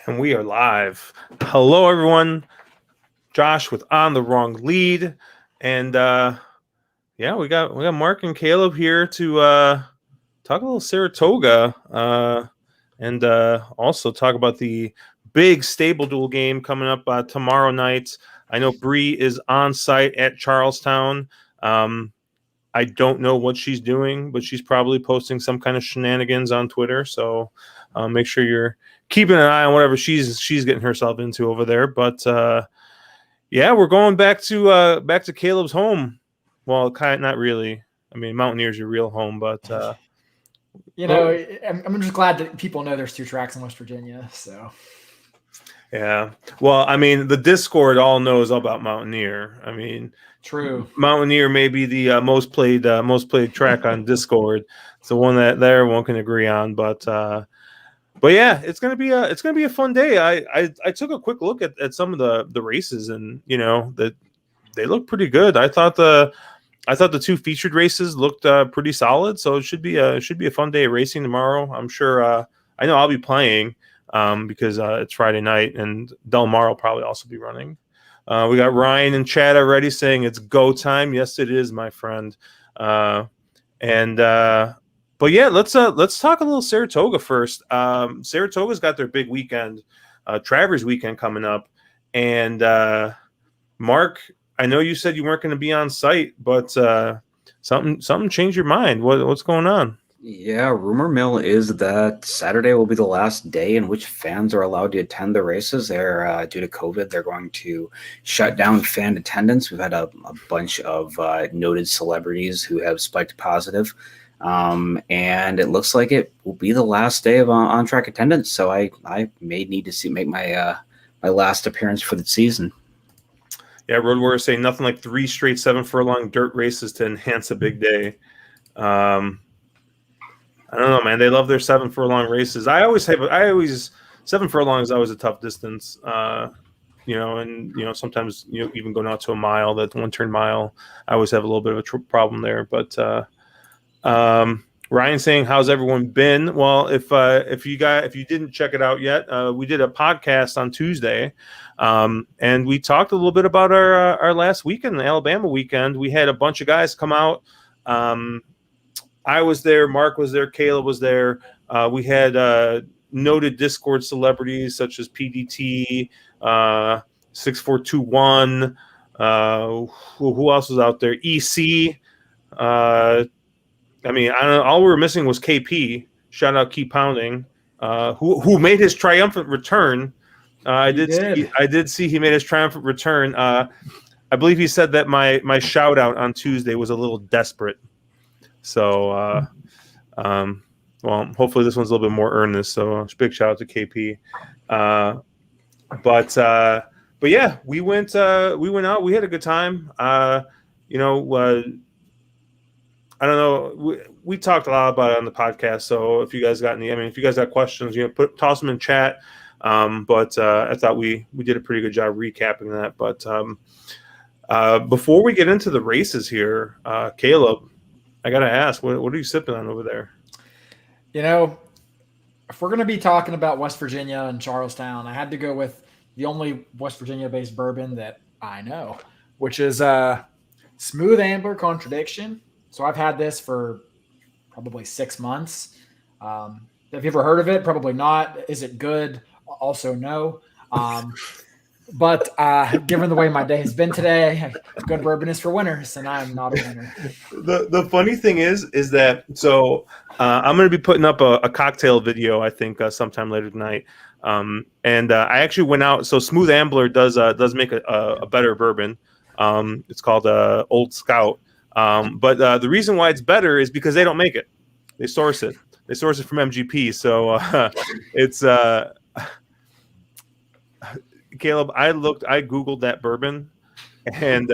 And we are live. Hello, everyone. Josh with On the Wrong Lead. And we got Mark and Caleb here to talk a little Saratoga and also talk about the big StableDuel game coming up tomorrow night. I know Bree is on site at Charlestown. I don't know what she's doing, but she's probably posting some kind of shenanigans on Twitter. So make sure you're keeping an eye on whatever she's getting herself into over there. But we're going back to Caleb's home. Well, kind of not really. I mean, Mountaineer's your real home, but I'm just glad that people know there's 2 tracks in West Virginia. So yeah, well, I mean, the Discord all knows all about Mountaineer. I mean, true. Mountaineer may be the most played track on Discord. It's the one that everyone can agree on, but yeah, it's gonna be a fun day. I took a quick look at some of the races, and that they look pretty good. I thought the 2 featured races looked pretty solid, so it should be a fun day of racing tomorrow. I'm sure. I know I'll be playing because it's Friday night, and Del Mar will probably also be running. We got Ryan in chat already saying it's go time. Yes, it is, my friend. But yeah, let's talk a little Saratoga first. Saratoga's got their big weekend, Travers weekend coming up, and Mark, I know you said you weren't going to be on site, but something changed your mind. What's going on? Yeah, rumor mill is that Saturday will be the last day in which fans are allowed to attend the races. They're due to COVID, they're going to shut down fan attendance. We've had a bunch of noted celebrities who have spiked positive. And it looks like it will be the last day of on-track attendance. So I may need to make my last appearance for the season. Yeah, Road Warrior saying nothing like 3 straight 7 furlong dirt races to enhance a big day. I don't know, man. They love their 7 furlong races. 7 furlong is always a tough distance. Sometimes even going out to a mile, that 1-turn mile, I always have a little bit of a problem there. But Ryan saying, how's everyone been? Well, if you didn't check it out yet, we did a podcast on Tuesday, and we talked a little bit about our last weekend, the Alabama weekend. We had a bunch of guys come out. I was there, Mark was there, Caleb was there. We had noted Discord celebrities such as PDT, 6421. Who else was out there? EC. I mean, I don't know. All we were missing was KP. Shout out Keep Pounding, who made his triumphant return. I did see he made his triumphant return. I believe he said that my shout out on Tuesday was a little desperate. So, hopefully this one's a little bit more earnest. So, big shout out to KP. But yeah, we went out. We had a good time. I don't know. We talked a lot about it on the podcast. So if you guys got if you guys got questions, toss them in chat. But I thought we did a pretty good job recapping that. But before we get into the races here, Caleb, I gotta ask, what are you sipping on over there? If we're gonna be talking about West Virginia and Charlestown, I had to go with the only West Virginia-based bourbon that I know, which is Smooth Ambler Contradiction. So I've had this for probably 6 months. Have you ever heard of it? Probably not. Is it good? Also, no. But given the way my day has been today, good bourbon is for winners, and I'm not a winner. The funny thing is that I'm going to be putting up a cocktail video, I think, sometime later tonight. And I actually went out. So Smooth Ambler does make a better bourbon. It's called Old Scout. But the reason why it's better is because they don't make it. They source it. They source it from MGP. So it's Caleb, I Googled that bourbon, and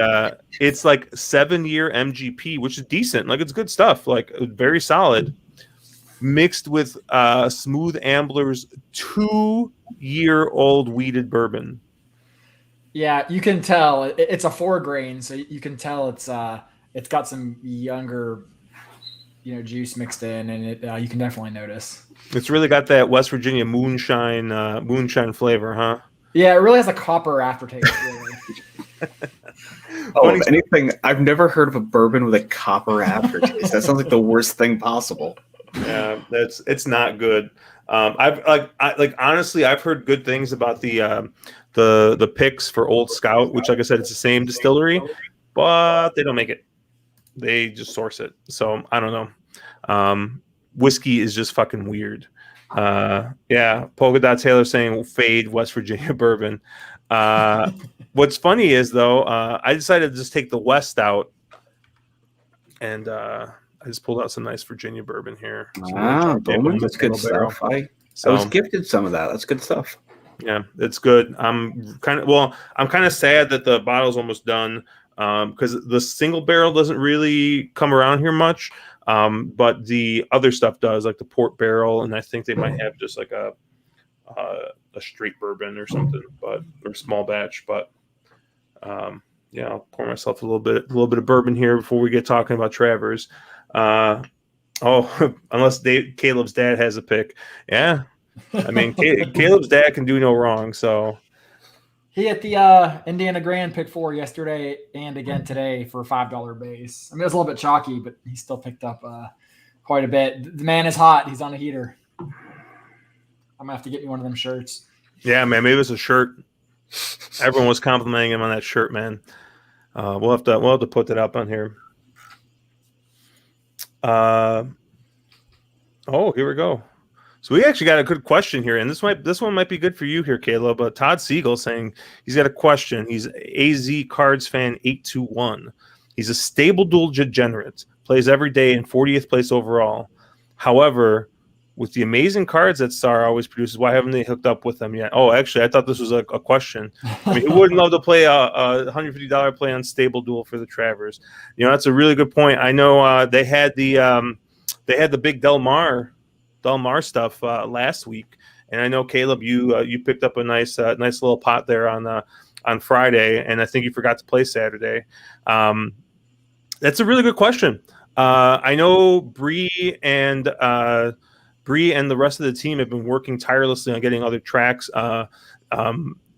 it's like 7-year MGP, which is decent. Like, it's good stuff, like very solid, mixed with Smooth Ambler's 2-year-old wheated bourbon. Yeah, you can tell it's a 4 grain, so you can tell it's got some younger, juice mixed in, and you can definitely notice. It's really got that West Virginia moonshine flavor, huh? Yeah, it really has a copper aftertaste. Really. If anything, I've never heard of a bourbon with a copper aftertaste. That sounds like the worst thing possible. Yeah, it's not good. Honestly, I've heard good things about the picks for Old Scout, which, like I said, it's the same distillery, but they don't make it. They just source it. So I don't know. Whiskey is just fucking weird. Yeah, Polka Dot Taylor saying fade West Virginia bourbon. What's funny is, though, I decided to just take the West out, and I just pulled out some nice Virginia bourbon here. Bowman, that's good stuff. I was gifted some of that. That's good stuff. Yeah, it's good. I'm kind of sad that the bottle's almost done, because the single barrel doesn't really come around here much, but the other stuff does, like the port barrel, and I think they might have just like a straight bourbon or something, or small batch. But yeah, I'll pour myself a little bit of bourbon here before we get talking about Travers. Unless Caleb's dad has a pick. Yeah, I mean, Caleb's dad can do no wrong. So he hit the Indiana Grand pick 4 yesterday and again today for a $5 base. I mean, it was a little bit chalky, but he still picked up quite a bit. The man is hot. He's on a heater. I'm gonna have to get me one of them shirts. Yeah, man, maybe it's a shirt. Everyone was complimenting him on that shirt, man. We'll have to put that up on here. Here we go. So we actually got a good question here, and this one might be good for you here, Caleb. Todd Siegel saying he's got a question. He's AZ Cards fan 821. He's a StableDuel degenerate, plays every day in 40th place overall. However, with the amazing cards that Star always produces, why haven't they hooked up with them yet? Oh, actually, I thought this was a question. I mean, who wouldn't love to play a $150 play on StableDuel for the Travers? That's a really good point. I know they had the big Del Mar stuff last week, and I know Caleb, you picked up a nice little pot there on Friday, and I think you forgot to play Saturday. That's a really good question. I know Bree and the rest of the team have been working tirelessly on getting other tracks.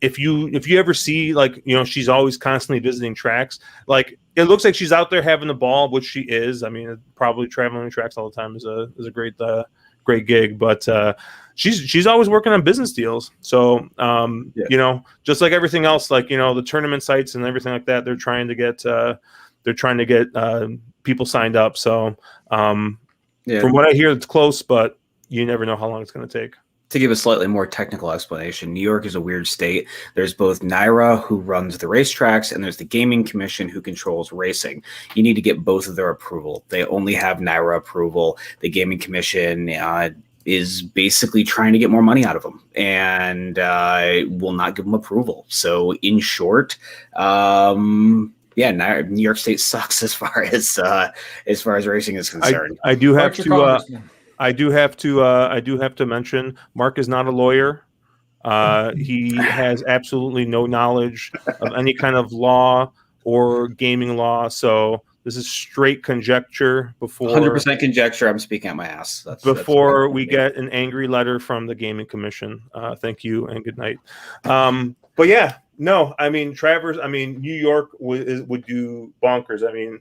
If you ever see, like, she's always constantly visiting tracks. Like, it looks like she's out there having the ball, which she is. I mean, probably traveling tracks all the time is a great gig, but she's always working on business deals. So just like everything else, like, the tournament sites and everything like that, they're trying to get people signed up. So from what I hear, it's close, but you never know how long it's going to take. To give a slightly more technical explanation, New York is a weird state. There's both NYRA, who runs the racetracks, and there's the Gaming Commission, who controls racing. You need to get both of their approval. They only have NYRA approval. The Gaming Commission is basically trying to get more money out of them and will not give them approval. So in short, New York State sucks as far as racing is concerned. I do have to mention Mark is not a lawyer. He has absolutely no knowledge of any kind of law or gaming law. So this is straight conjecture. 100% conjecture. I'm speaking out my ass. Before we get an angry letter from the Gaming Commission. Thank you and good night. But yeah, no, I mean, Travers, New York would do bonkers. I mean,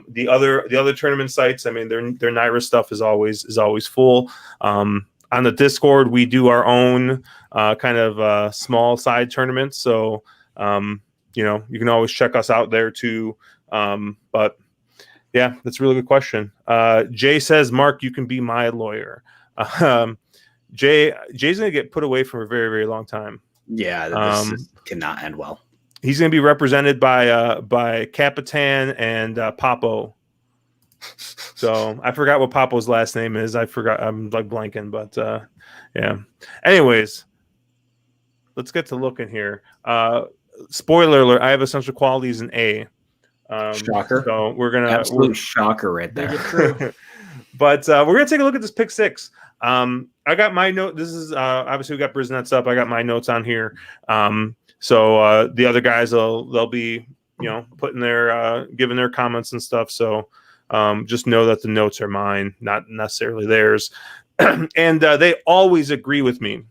the other tournament sites, I mean, their NYRA stuff is always full. On the Discord, we do our own kind of small side tournaments. So you can always check us out there too. But yeah, that's a really good question. Jay says, Mark, you can be my lawyer. Jay's gonna get put away for a very, very long time. Yeah, this cannot end well. He's going to be represented by Capitan and Papo. So I forgot what Papo's last name is. I forgot. I'm like blanking, but yeah. Anyways, let's get to looking here. Spoiler alert: I have essential qualities in A. Shocker. So we're gonna absolute shocker right there. But we're gonna take a look at this pick six. I got my note. This is obviously we got Brisnett's up. I got my notes on here. So the other guys they'll be putting their giving their comments and stuff. So just know that the notes are mine, not necessarily theirs. And they always agree with me.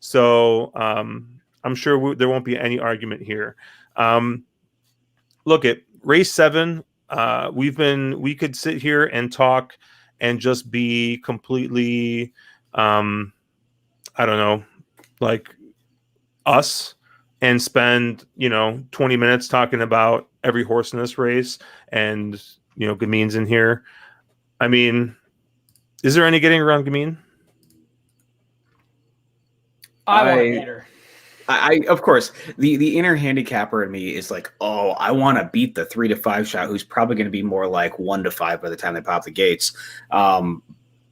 So I'm sure there won't be any argument here. Look at race 7. We could sit here and talk and just be completely, I don't know, like us, and spend 20 minutes talking about every horse in this race, and Gameen's in here. I mean, is there any getting around Gameen? I want to beat her. I of course, the inner handicapper in me is like, oh, I want to beat the 3 to 5 shot, who's probably going to be more like 1 to 5 by the time they pop the gates.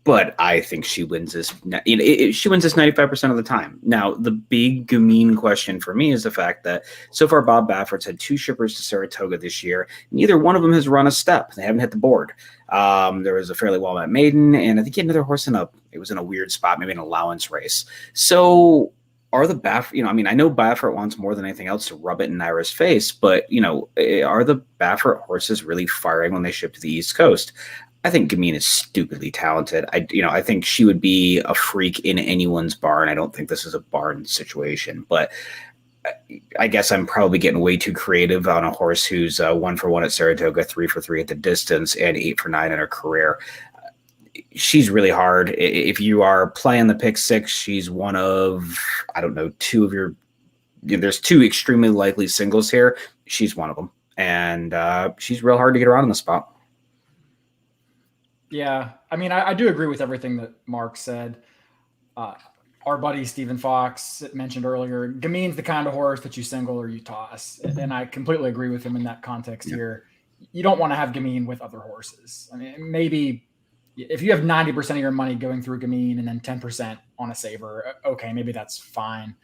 But I think she wins this. She wins this 95% of the time. Now, the big Gameen question for me is the fact that so far Bob Baffert's had 2 shippers to Saratoga this year. Neither one of them has run a step. They haven't hit the board. There was a fairly well-met maiden, and I think he had another horse it was in a weird spot, maybe an allowance race. So are the Baffert, I know Baffert wants more than anything else to rub it in Naira's face, but, are the Baffert horses really firing when they ship to the East Coast? I think Gameen is stupidly talented. I think she would be a freak in anyone's barn. I don't think this is a barn situation, but I guess I'm probably getting way too creative on a horse who's 1 for 1 at Saratoga, 3 for 3 at the distance, and 8 for 9 in her career. She's really hard. If you are playing the pick 6, she's one of, I don't know, 2 of your, there's 2 extremely likely singles here. She's one of them. And she's real hard to get around in the spot. Yeah. I mean, I do agree with everything that Mark said. Our buddy Stephen Fox mentioned earlier, Gameen's the kind of horse that you single or you toss. And I completely agree with him in that context here. You don't want to have Gameen with other horses. I mean, maybe if you have 90% of your money going through Gameen and then 10% on a saver, okay, maybe that's fine.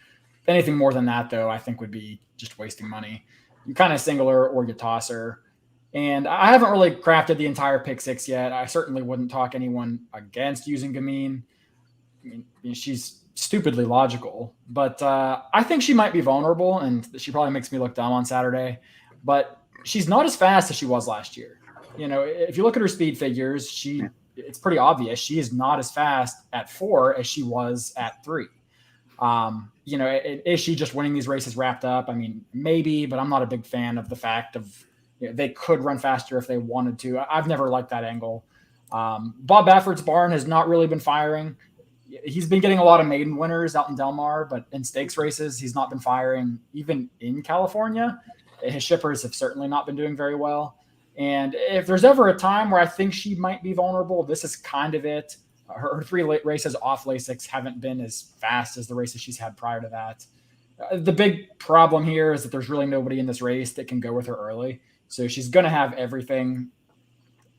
Anything more than that, though, I think would be just wasting money. You kind of single her or you toss her. And I haven't really crafted the entire pick 6 yet. I certainly wouldn't talk anyone against using Gameen. I mean, she's stupidly logical, but I think she might be vulnerable, and she probably makes me look dumb on Saturday. But she's not as fast as she was last year. If you look at her speed figures, it's pretty obvious she is not as fast at 4 as she was at 3. Is she just winning these races wrapped up? I mean, maybe, but I'm not a big fan of the fact of they could run faster if they wanted to. I've never liked that angle. Bob Baffert's barn has not really been firing. He's been getting a lot of maiden winners out in Del Mar, but in stakes races, he's not been firing. Even in California, his shippers have certainly not been doing very well. And if there's ever a time where I think she might be vulnerable, this is kind of it. Her 3 races off Lasix haven't been as fast as the races she's had prior to that. The big problem here is that there's really nobody in this race that can go with her early. So she's going to have everything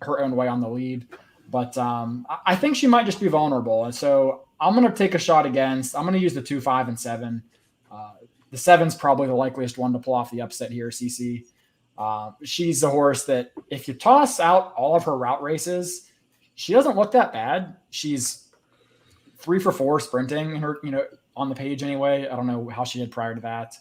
her own way on the lead. But I think she might just be vulnerable. And so I'm going to take a shot against. I'm going to use the 2, 5, and 7. The 7's probably the likeliest one to pull off the upset here, CC. She's a horse that if you toss out all of her route races, she doesn't look that bad. She's 3 for 4 sprinting in her, on the page anyway. I don't know how she did prior to that.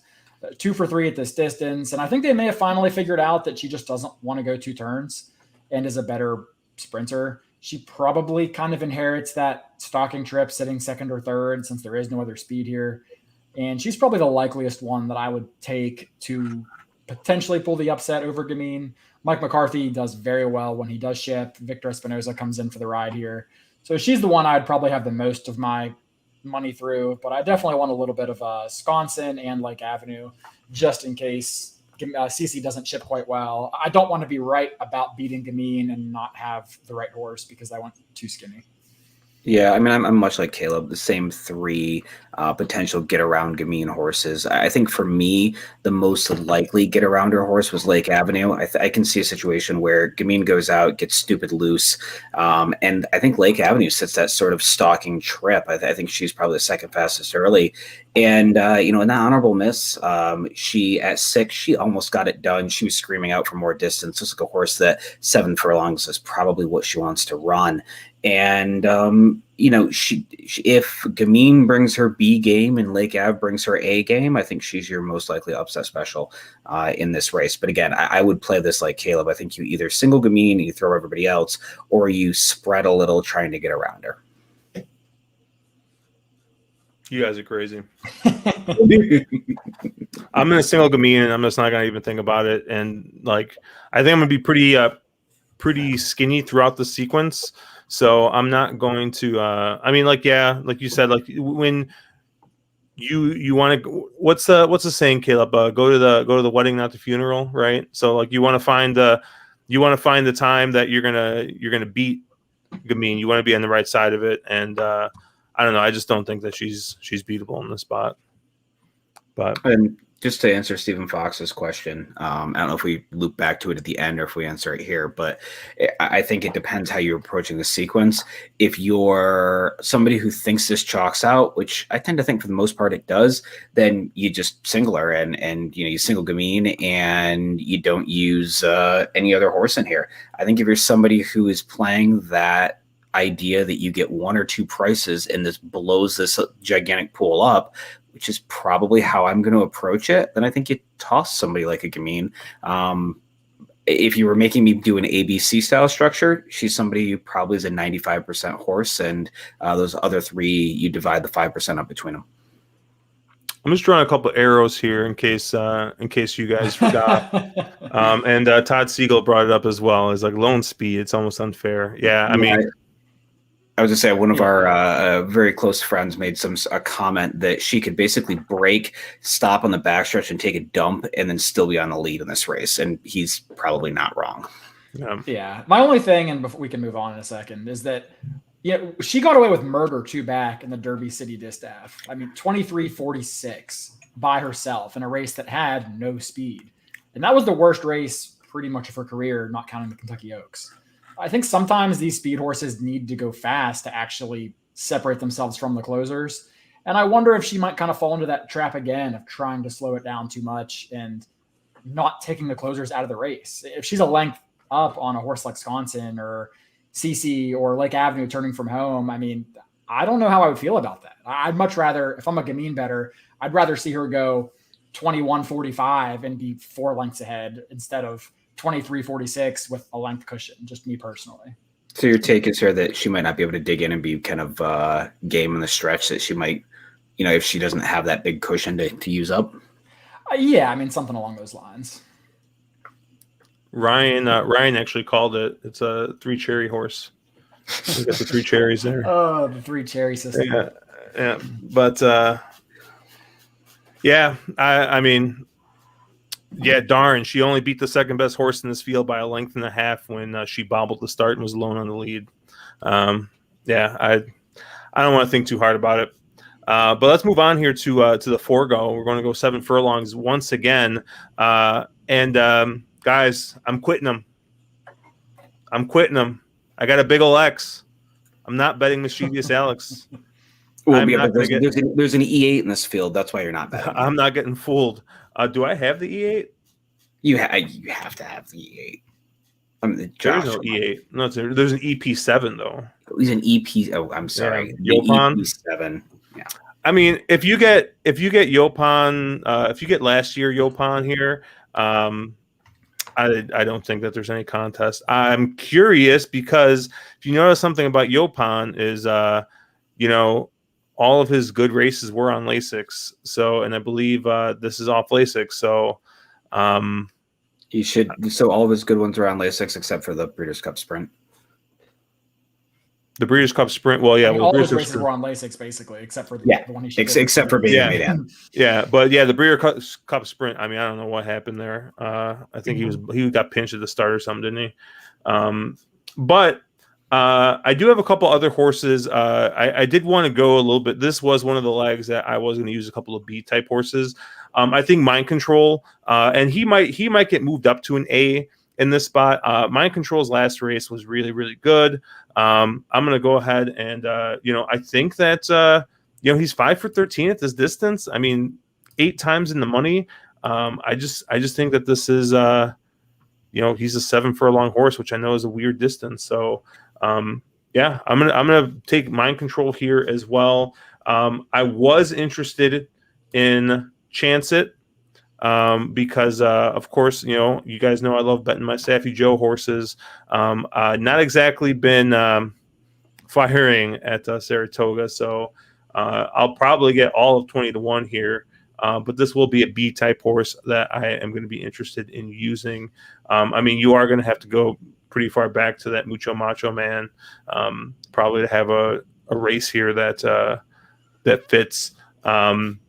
2 for 3 at this distance. And I think they may have finally figured out that she just doesn't want to go 2 turns and is a better sprinter. She probably kind of inherits that stalking trip sitting 2nd or 3rd since there is no other speed here. And she's probably the likeliest one that I would take to potentially pull the upset over Gameen. Mike McCarthy does very well when he does ship. Victor Espinoza comes in for the ride here. So she's the one I'd probably have the most of my money through, but I definitely want a little bit of Sconson and Lake Avenue just in case CC doesn't ship quite well. I don't want to be right about beating Gameen and not have the right horse because I went too skinny. Yeah, I mean, I'm much like Caleb. The same three potential get around Gamine horses. I think for me, the most likely get arounder horse was Lake Avenue. I can see a situation where Gamine goes out, gets stupid loose, and I think Lake Avenue sits that sort of stalking trip. I think she's probably the second fastest early. And in that honorable miss, she at 6, she almost got it done. She was screaming out for more distance. This is like a horse that 7 furlongs is probably what she wants to run. And she if Gamine brings her B game and Lake Ave brings her A game, I think she's your most likely upset special in this race. But again, I would play this like Caleb. I think you either single Gamine and you throw everybody else, or you spread a little trying to get around her. You guys are crazy. I'm gonna single Gamine, and I'm just not gonna even think about it. And like, I think I'm gonna be pretty skinny throughout the sequence. So I'm not going to. Like you said, like when you want to. What's the saying, Caleb? Go to the wedding, not the funeral, right? So like you want to find the time that you're gonna beat Gamine. You want to be on the right side of it, and I don't know. I just don't think that she's beatable in this spot. But and just to answer Stephen Fox's question, I don't know if we loop back to it at the end or if we answer it here, but I think it depends how you're approaching the sequence. If you're somebody who thinks this chalks out, which I tend to think for the most part it does, then you just single her and you single Gamine and you don't use any other horse in here. I think if you're somebody who is playing that idea that you get 1 or 2 prices and this blows this gigantic pool up, which is probably how I'm going to approach it, then I think you toss somebody like a Gamine. If you were making me do an ABC style structure, she's somebody who probably is a 95% horse, and those other 3, you divide the 5% up between them. I'm just drawing a couple of arrows here in case you guys forgot. And Todd Siegel brought it up as well. It's like loan speed. It's almost unfair. Yeah, I mean. I was going to say one of our very close friends made a comment that she could basically break, stop on the backstretch and take a dump and then still be on the lead in this race. And he's probably not wrong. Yeah. My only thing, and before we can move on in a second, is that she got away with murder 2 back in the Derby City Distaff. I mean, 23:46 by herself in a race that had no speed. And that was the worst race pretty much of her career, not counting the Kentucky Oaks. I think sometimes these speed horses need to go fast to actually separate themselves from the closers. And I wonder if she might kind of fall into that trap again of trying to slow it down too much and not taking the closers out of the race. If she's a length up on a horse like Wisconsin or CC or Lake Avenue turning from home, I mean, I don't know how I would feel about that. I'd much rather, if I'm a Gamine better, I'd rather see her go 21:45 and be 4 lengths ahead instead of 23:46 with a length cushion, just me personally. So your take is here that she might not be able to dig in and be kind of game in the stretch, that she might, if she doesn't have that big cushion to use up. Yeah, I mean, something along those lines. Ryan actually called it. It's a 3 cherry horse. We got the 3 cherries there. Oh, the 3 cherry system. Yeah. But I mean, yeah, darn. She only beat the second best horse in this field by a length and a half when she bobbled the start and was alone on the lead. I don't want to think too hard about it. But let's move on here to the forego. We're going to go 7 furlongs once again. Guys, I'm quitting them. I got a big ol' X. I'm not betting Mischievous Alex. Well, yeah, there's an E8 in this field. That's why you're not betting. I'm not getting fooled. Do I have the E8? You have to have the E8. I mean, there's no E8. No, there's an EP7 though. He's an EP. Oh, I'm sorry. Yeah, Yopon EP7. Yeah. I mean, if you get Yopon, if you get last year Yopon here, I don't think that there's any contest. I'm curious because if you notice something about Yopon is, all of his good races were on Lasix. So, and I believe this is off Lasix. So, he should. So all of his good ones are on Lasix except for the Breeders' Cup Sprint. The Breeders' Cup Sprint. Well, yeah, all those races were on Lasix basically, except for the one he should. Except for being made in. Yeah, but yeah, the Breeders' Cup Sprint. I mean, I don't know what happened there. I think he got pinched at the start or something, didn't he? But I do have a couple other horses. I did want to go a little bit. This was one of the legs that I was going to use a couple of B type horses. I think Mind Control, and he might get moved up to an A in this spot. Mind Control's last race was really, really good. I'm going to go ahead and I think that he's 5 for 13 at this distance. I mean, 8 times in the money. I just think that this is he's a 7 furlong horse, which I know is a weird distance. So I'm gonna take Mind Control here as well. I was interested in Chance It because of course you guys know I love betting my Saffy Joe horses. Not exactly been firing at Saratoga, so I'll probably get all of 20 to 1 here. But this will be a B type horse that I am going to be interested in using. I mean, you are going to have to go pretty far back to that Mucho Macho Man, probably to have a race here that fits. And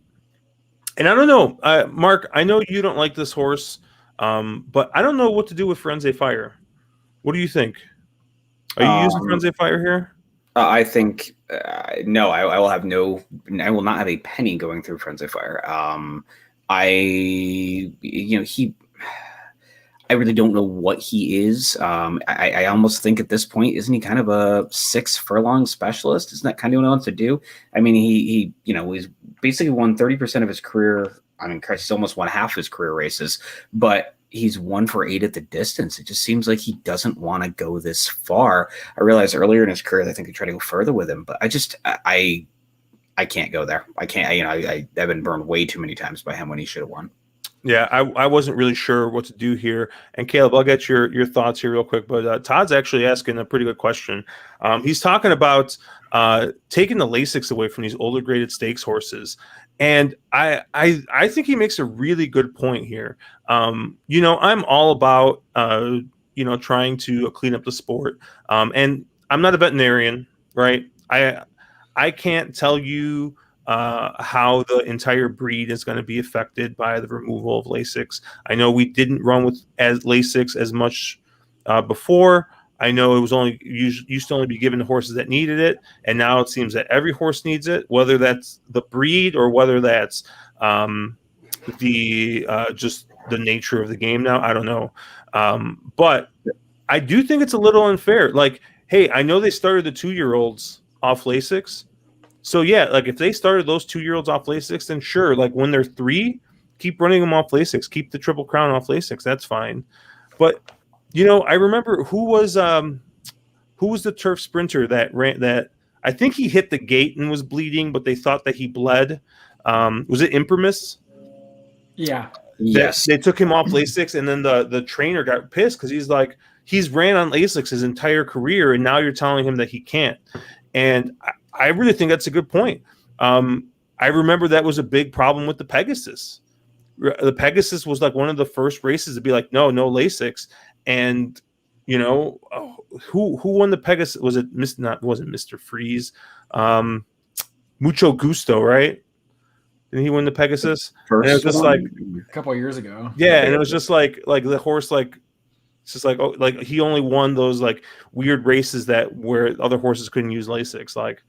I don't know, Mark, I know you don't like this horse, but I don't know what to do with Frenzy Fire. What do you think? Are you using Frenzy Fire here? I think no. I will have no. I will not have a penny going through Frenzy Fire. I really don't know what he is. I almost think at this point, isn't he kind of a 6 furlong specialist? Isn't that kind of what he wants to do? I mean, he's basically won 30% of his career. I mean, Christ, he's almost won half his career races, but he's 1 for 8 at the distance. It just seems like he doesn't want to go this far. I realized earlier in his career, I think they tried to go further with him, but I can't go there. I can't. I've been burned way too many times by him when he should have won. Yeah, I wasn't really sure what to do here. And Caleb, I'll get your thoughts here real quick. But Todd's actually asking a pretty good question. He's talking about taking the Lasix away from these older graded stakes horses. And I think he makes a really good point here. I'm all about trying to clean up the sport. And I'm not a veterinarian, right? I can't tell you how the entire breed is going to be affected by the removal of Lasix. I know we didn't run with Lasix as much before. I know it was used to only be given to horses that needed it, and now it seems that every horse needs it, whether that's the breed or whether that's just the nature of the game now. I don't know, but I do think it's a little unfair. Like, hey, I know they started the 2-year-olds off Lasix. So, yeah, like if they started those 2-year-olds off Lasix, then sure, like when they're 3, keep running them off Lasix. Keep the Triple Crown off Lasix. That's fine. But, I remember who was the turf sprinter that ran that I think he hit the gate and was bleeding, but they thought that he bled. Was it Imprimis? Yeah. Yes. They took him off Lasix, and then the trainer got pissed because he's like, he's ran on Lasix his entire career, and now you're telling him that he can't. And I really think that's a good point. I remember that was a big problem with the Pegasus. The Pegasus was like one of the first races to be like, no Lasix. And, who won the Pegasus? Was it wasn't Mr. Freeze? Mucho Gusto, right? Didn't he win the Pegasus? And it was just like a couple of years ago. Yeah, and it was just like the horse, like it's just like, oh, like he only won those like weird races where other horses couldn't use Lasix. Like,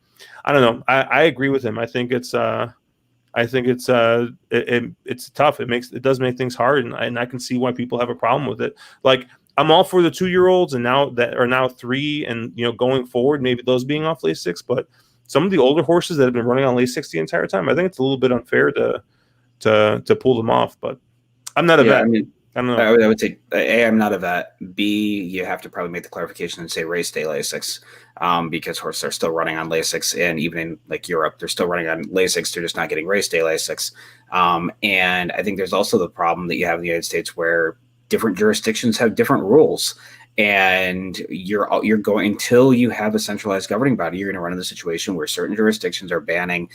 I don't know. I agree with him. I think it's it's tough. It does make things hard, and I can see why people have a problem with it. Like, I'm all for the 2-year-olds and now that are now 3 and going forward, maybe those being off Lasix, but some of the older horses that have been running on Lasix the entire time, I think it's a little bit unfair to pull them off. But I'm not a vet. I don't know. I would say A, I'm not a vet. B, you have to probably make the clarification and say race day Lasix, because horses are still running on Lasix, and even in like Europe, they're still running on Lasix. They're just not getting race day Lasix. And I think there's also the problem that you have in the United States where different jurisdictions have different rules, and you're going until you have a centralized governing body. You're going to run into the situation where certain jurisdictions are banning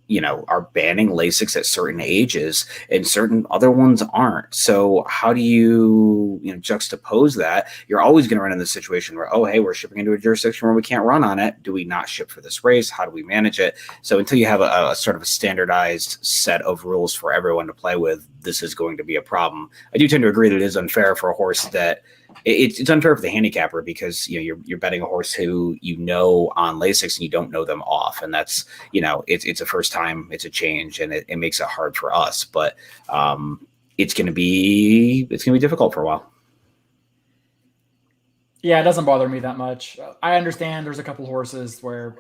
Lasix at certain ages and certain other ones aren't. So how do you juxtapose that? You're always going to run into the situation where, oh, hey, we're shipping into a jurisdiction where we can't run on it. Do we not ship for this race? How do we manage it? So until you have a sort of a standardized set of rules for everyone to play with, this is going to be a problem. I do tend to agree that it is unfair for a horse that it's unfair for the handicapper because you're betting a horse who on Lasix and you don't know them off, and that's it's a first time, it's a change, and it makes it hard for us. But it's going to be difficult for a while. Yeah, it doesn't bother me that much. I understand there's a couple horses where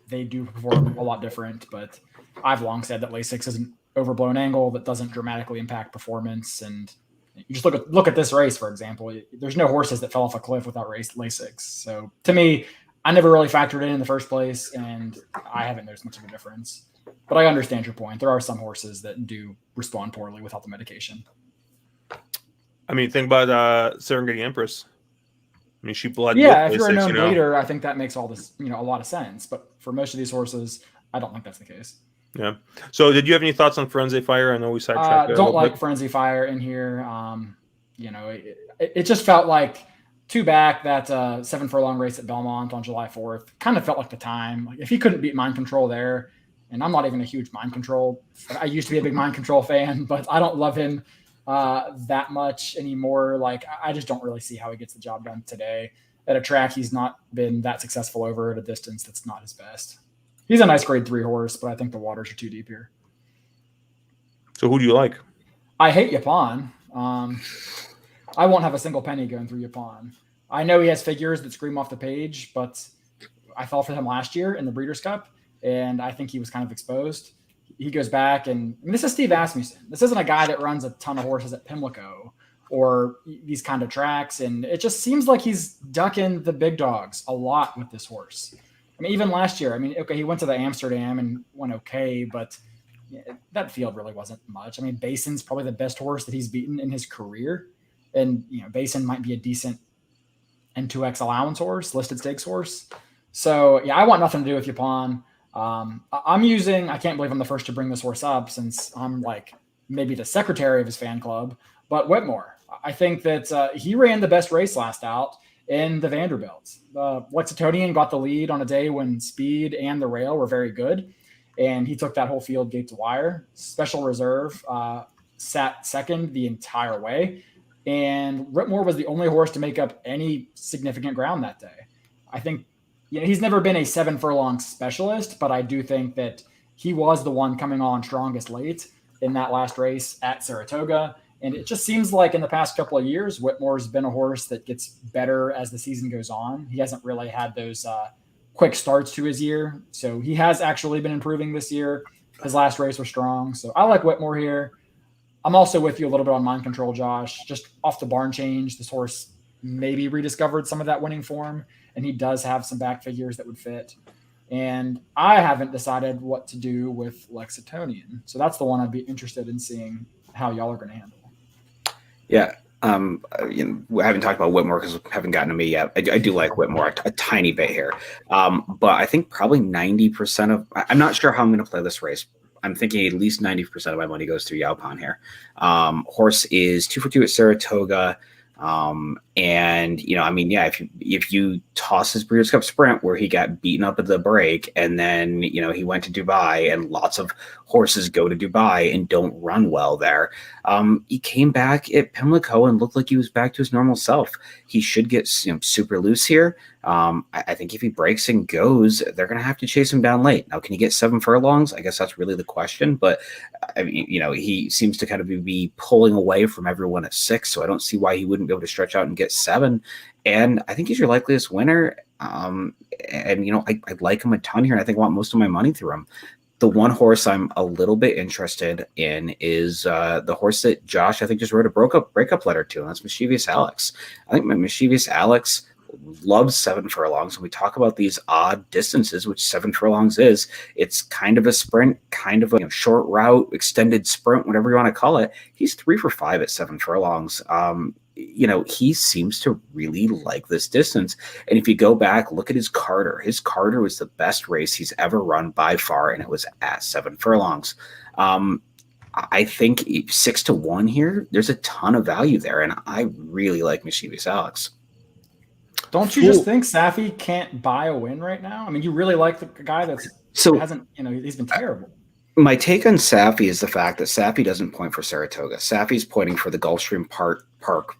they do perform a lot different, but I've long said that Lasix is an overblown angle that doesn't dramatically impact performance. And you just look at this race, for example. There's no horses that fell off a cliff without Lasix. So to me, I never really factored in the first place, and I haven't noticed much of a difference. But I understand your point. There are some horses that do respond poorly without the medication. I mean, think about Serengeti Empress. I mean, she bled. Yeah, if you're a known bleeder, I think that makes all this, a lot of sense. But for most of these horses, I don't think that's the case. Yeah. So, did you have any thoughts on Frenzy Fire? I know we sidetracked. Don't like Frenzy Fire in here. It just felt like two back that 7 furlong race at Belmont on July 4th. Kind of felt like the time. Like if he couldn't beat Mind Control there, and I'm not even a huge Mind Control. I used to be a big Mind Control fan, but I don't love him that much anymore. Like I just don't really see how he gets the job done today at a track he's not been that successful over at a distance that's not his best. He's a nice grade 3 horse, but I think the waters are too deep here. So who do you like? I hate Yapan. I won't have a single penny going through Yapan. I know he has figures that scream off the page, but I fell for him last year in the Breeders' Cup, and I think he was kind of exposed. He goes back, and this is Steve Asmussen. This isn't a guy that runs a ton of horses at Pimlico or these kind of tracks, and it just seems like he's ducking the big dogs a lot with this horse. I mean, even last year, okay, he went to the Amsterdam and went okay, but that field really wasn't much. I mean, Basin's probably the best horse that he's beaten in his career, and Basin might be a decent N2X allowance horse, listed stakes horse. So yeah, I want nothing to do with Yapan. I can't believe I'm the first to bring this horse up since I'm like maybe the secretary of his fan club, but Whitmore. I think that he ran the best race last out in the Vanderbilt. Lexingtonian got the lead on a day when speed and the rail were very good, and he took that whole field gate to wire. Special Reserve sat second the entire way, and Whitmore was the only horse to make up any significant ground that day. I think he's never been a 7 furlong specialist, but I do think that he was the one coming on strongest late in that last race at Saratoga. And it just seems like in the past couple of years, Whitmore's been a horse that gets better as the season goes on. He hasn't really had those quick starts to his year. So he has actually been improving this year. His last race was strong. So I like Whitmore here. I'm also with you a little bit on Mind Control, Josh. Just off the barn change, this horse maybe rediscovered some of that winning form, and he does have some back figures that would fit. And I haven't decided what to do with Lexingtonian. So that's the one I'd be interested in seeing how y'all are going to handle. Yeah. We haven't talked about Whitmore because we haven't gotten to me yet. I do like Whitmore a tiny bit here. But I think probably 90% of, I'm not sure how I'm going to play this race. I'm thinking at least 90% of my money goes through Yaupan here. Horse is 2 for 2 at Saratoga. If you toss his Breeders' Cup Sprint where he got beaten up at the break, and then, he went to Dubai, and lots of horses go to Dubai and don't run well there. He came back at Pimlico and looked like he was back to his normal self. He should get super loose here. I think if he breaks and goes, they're going to have to chase him down late. Now, can he get 7 furlongs? I guess that's really the question. But I mean, he seems to kind of be pulling away from everyone at 6. So I don't see why he wouldn't be able to stretch out and get 7. And I think he's your likeliest winner. I like him a ton here. And I think I want most of my money through him. The one horse I'm a little bit interested in is the horse that Josh, I think, just wrote a breakup letter to, and that's Mischievous Alex. I think Mischievous Alex loves 7 furlongs. When we talk about these odd distances, which 7 furlongs is, it's kind of a sprint, kind of a short route, extended sprint, whatever you want to call it. He's 3 for 5 at 7 furlongs. He seems to really like this distance. And if you go back, look at his Carter was the best race he's ever run by far, and it was at 7 furlongs. I think 6 to 1 here, there's a ton of value there, and I really like Mischievous Alex. Don't you just think Safi can't buy a win right now? I mean, you really like the guy hasn't, he's been terrible. My take on Safi is the fact that Safi doesn't point for Saratoga. Safi's pointing for the Gulfstream Park,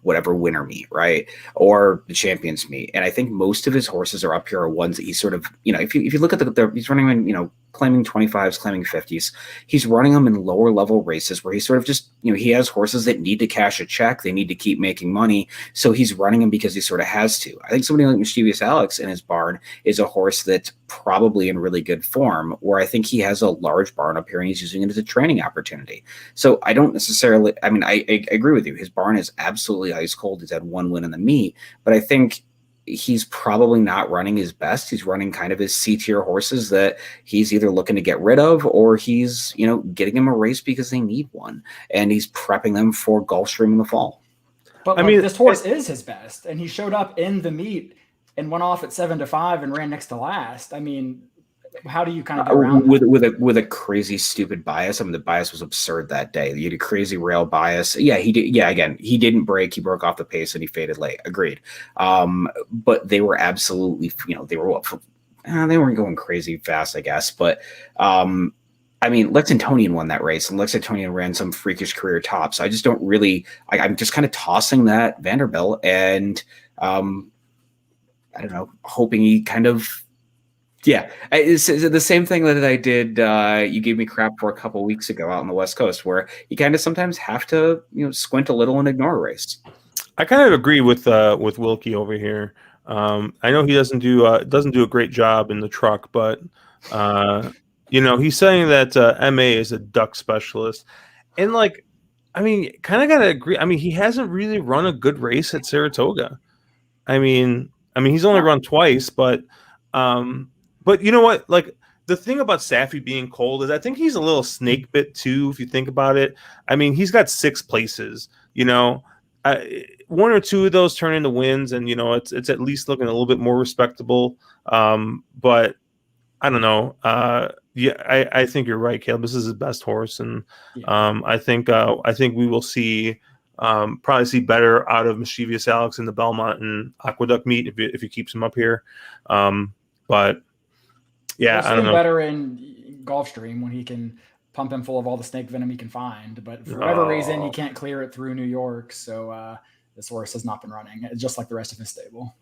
whatever winter meet, right? Or the champions meet. And I think most of his horses are up here are ones that he's sort of, if you look at he's running in, claiming 25s, claiming 50s. He's running them in lower level races where he's sort of just, he has horses that need to cash a check. They need to keep making money. So he's running them because he sort of has to. I think somebody like Mischievous Alex in his barn is a horse that's probably in really good form, where I think he has a large barn up here and he's using it as a training opportunity. So I don't necessarily, I agree with you. His barn is absolutely ice cold. He's had one win in the meet, but I think he's probably not running his best. He's running kind of his C-tier horses that he's either looking to get rid of, or he's, getting them a race because they need one, and he's prepping them for Gulfstream in the fall. But this horse is his best, and he showed up in the meet and went off at 7-5 and ran next to last. I mean, how do you kind of get around with a crazy stupid bias? The bias was absurd that day. You had a crazy rail bias. Yeah, he did. Yeah, again, he didn't break. He broke off the pace and he faded late. Agreed. But they were absolutely, they weren't going crazy fast, I guess. But Lexingtonian won that race, and Lexingtonian ran some freakish career tops. So I just don't really. I'm just kind of tossing that Vanderbilt, and I don't know, hoping he kind of. Yeah, it's the same thing that I did. You gave me crap for a couple of weeks ago out on the West Coast, where you kind of sometimes have to, squint a little and ignore a race. I kind of agree with Wilkie over here. I know he doesn't do a great job in the truck, but he's saying that MA is a duck specialist, and kind of gotta agree. He hasn't really run a good race at Saratoga. He's only run twice, but you know what? The thing about Safi being cold is I think he's a little snake bit too, if you think about it. He's got 6 places, one or two of those turn into wins, and it's at least looking a little bit more respectable. But I don't know. I think you're right, Caleb. This is his best horse, and I think we will probably see better out of Mischievous Alex in the Belmont and Aqueduct meet if he keeps him up here. But yeah, I don't know. Better in Gulfstream when he can pump him full of all the snake venom he can find. But for whatever reason, he can't clear it through New York. So this horse has not been running, just like the rest of his stable.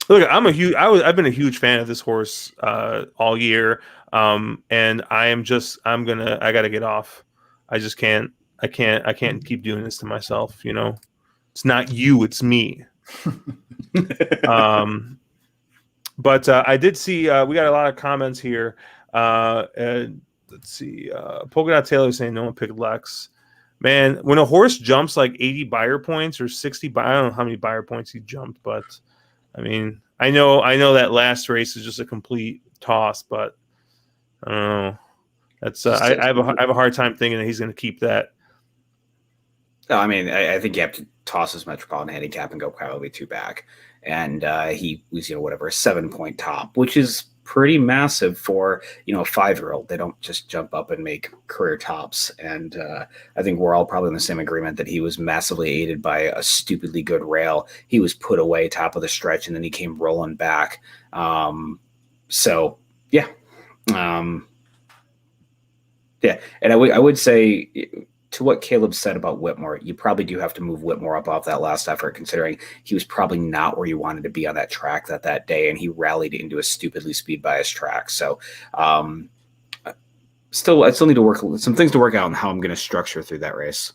Look, I've been a huge fan of this horse all year, and I gotta get off. I just can't. I can't keep doing this to myself. It's not you, it's me. But I did see we got a lot of comments here. Let's see. Polka Dot Taylor saying no one picked Lex. Man, when a horse jumps like 80 buyer points or 60, I don't know how many buyer points he jumped, but I know that last race is just a complete toss, but I don't know. That's I have a hard time thinking that he's going to keep that. No, I think you have to toss his Metropolitan Handicap and go probably 2 back. And he was, a 7-point top, which is pretty massive for, a 5-year-old. They don't just jump up and make career tops. And I think we're all probably in the same agreement that he was massively aided by a stupidly good rail. He was put away top of the stretch, and then he came rolling back. So, yeah. Yeah. And I would say, to what Caleb said about Whitmore, you probably do have to move Whitmore up off that last effort, considering he was probably not where you wanted to be on that track that day, and he rallied into a stupidly speed biased track. So I still need to work some things to work out on how I'm going to structure through that race.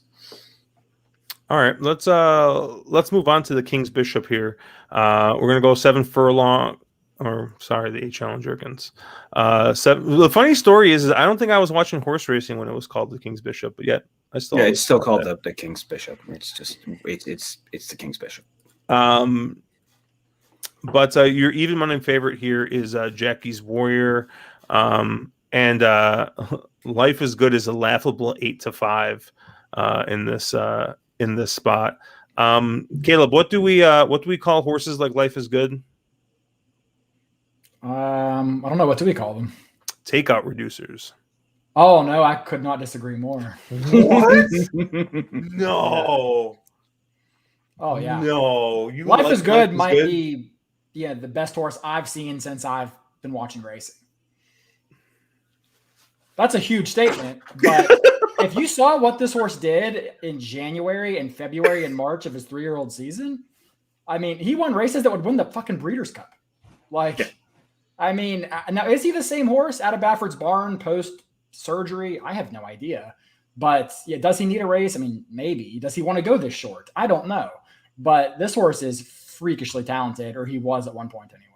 All right, let's move on to the King's Bishop here. We're going to go 7 furlong. The 8 Challenger Jerkins. The funny story is I don't think I was watching horse racing when it was called the King's Bishop, but yet I still. Yeah, it's still called the King's Bishop. It's just it's the King's Bishop. But your even money favorite here is Jackie's Warrior, and Life is Good is a laughable 8-5 in this spot. Caleb, what do we call horses like Life is Good? I don't know. What do we call them? Takeout reducers. Oh, no, I could not disagree more. What? No. Oh, yeah. No. Life is Good might be the best horse I've seen since I've been watching racing. That's a huge statement. But if you saw what this horse did in January and February and March of his 3-year-old season, I mean, he won races that would win the fucking Breeders' Cup. Like, I mean, now is he the same horse out of Bafford's barn post surgery? I have no idea. But yeah, does he need a race? I mean, maybe. Does he want to go this short? I don't know. But this horse is freakishly talented, or he was at one point anyway.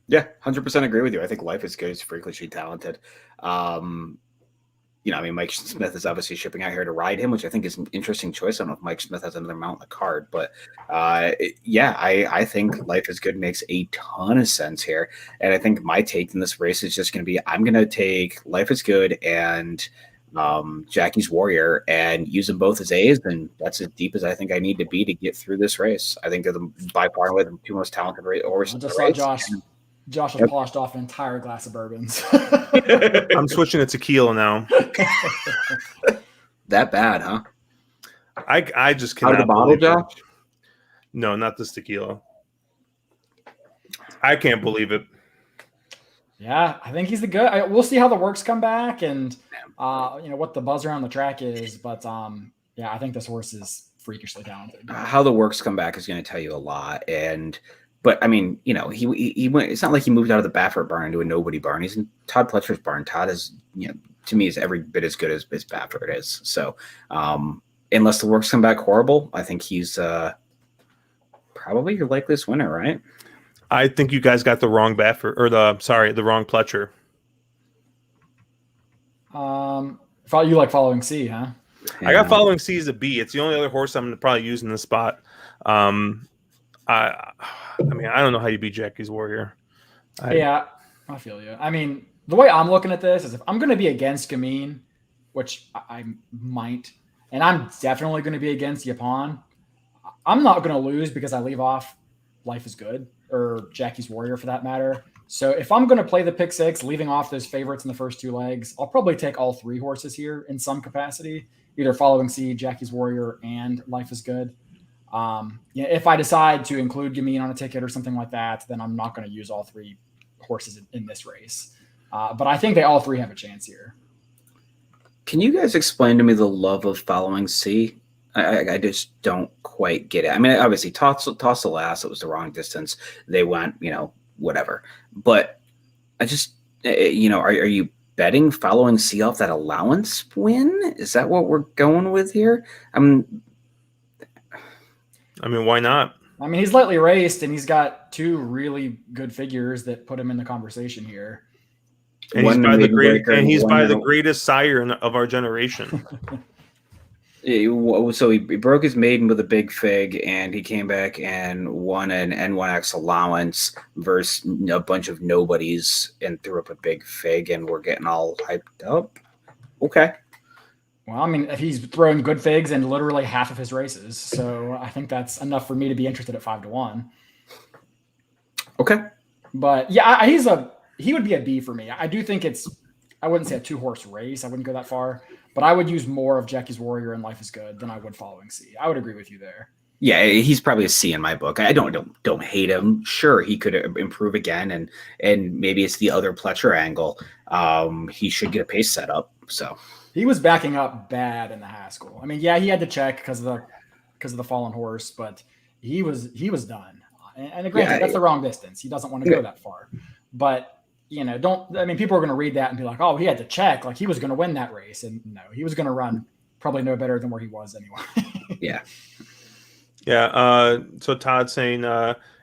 Yeah, 100% agree with you. I think Life is Good is freakishly talented. You know, I mean, Mike Smith is obviously shipping out here to ride him, which I think is an interesting choice. I don't know if Mike Smith has another mount in the card, but I think Life is Good makes a ton of sense here. And I think my take in this race is just going to be, I'm going to take Life is Good and Jackie's Warrior and use them both as A's, and that's as deep as I think I need to be to get through this race. I think they're by far and away the two most talented horses. I just saw Josh has polished off an entire glass of bourbons. I'm switching to tequila now. That bad, huh? I just cannot. Out of the bottle, Josh? No, not this tequila. I can't believe it. Yeah, I think he's the good. We'll see how the works come back and what the buzz around the track is. But yeah, I think this horse is freakishly talented. How the works come back is going to tell you a lot. But I mean, he went. It's not like he moved out of the Baffert barn into a nobody barn. He's in Todd Pletcher's barn. Todd is, to me, is every bit as good as Baffert is. So unless the works come back horrible, I think he's probably your likeliest winner, right? I think you guys got the wrong Baffert, or the wrong Pletcher. You like Following C, huh? I got Following C as a B. It's the only other horse I'm probably using in the spot. I mean, I don't know how you beat Jackie's Warrior. I feel you. I mean, the way I'm looking at this is if I'm going to be against Gamine, which I might, and I'm definitely going to be against Yapon, I'm not going to lose because I leave off Life is Good or Jackie's Warrior for that matter. So if I'm going to play the pick six, leaving off those favorites in the first two legs, I'll probably take all three horses here in some capacity, either Following C, Jackie's Warrior, and Life is Good. If I decide to include Gamine on a ticket or something like that, then I'm not going to use all three horses in this race. But I think they all three have a chance here. Can you guys explain to me the love of Following C? I just don't quite get it. I mean, obviously, toss the last. It was the wrong distance. They went, whatever. But I just, are you betting Following C off that allowance win? Is that what we're going with here? I mean, why not? I mean, he's lightly raced, and he's got two really good figures that put him in the conversation here. And he's by the greatest sire of our generation. So he broke his maiden with a big fig, and he came back and won an N1X allowance versus a bunch of nobodies and threw up a big fig, and we're getting all hyped up. Okay. Well, I mean, if he's throwing good figs in literally half of his races, so I think that's enough for me to be interested at 5-1. Okay. But yeah, he would be a B for me. I do think I wouldn't say a 2-horse race. I wouldn't go that far, but I would use more of Jackie's Warrior and Life is Good than I would Following C. I would agree with you there. Yeah, he's probably a C in my book. I don't hate him. Sure, he could improve again, and maybe it's the other Pletcher angle. He should get a pace set up. So he was backing up bad in the Haskell. I mean, yeah, he had to check because of the fallen horse, but he was done. And granted, that's the wrong distance. He doesn't want to go that far. But people are going to read that and be like, oh, he had to check. Like he was going to win that race. And no, he was going to run probably no better than where he was anyway. Yeah. Yeah. So Todd's saying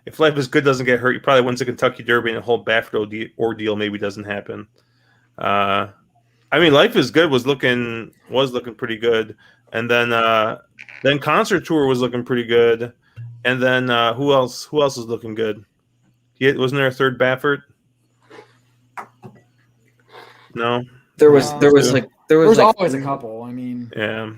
if Life is Good doesn't get hurt, he probably wins the Kentucky Derby and the whole Baffert ordeal maybe doesn't happen. I mean, Life is Good was looking pretty good. And then Concert Tour was looking pretty good. And then who else is looking good? Wasn't there a third Baffert? No. There was always a couple. I mean, yeah,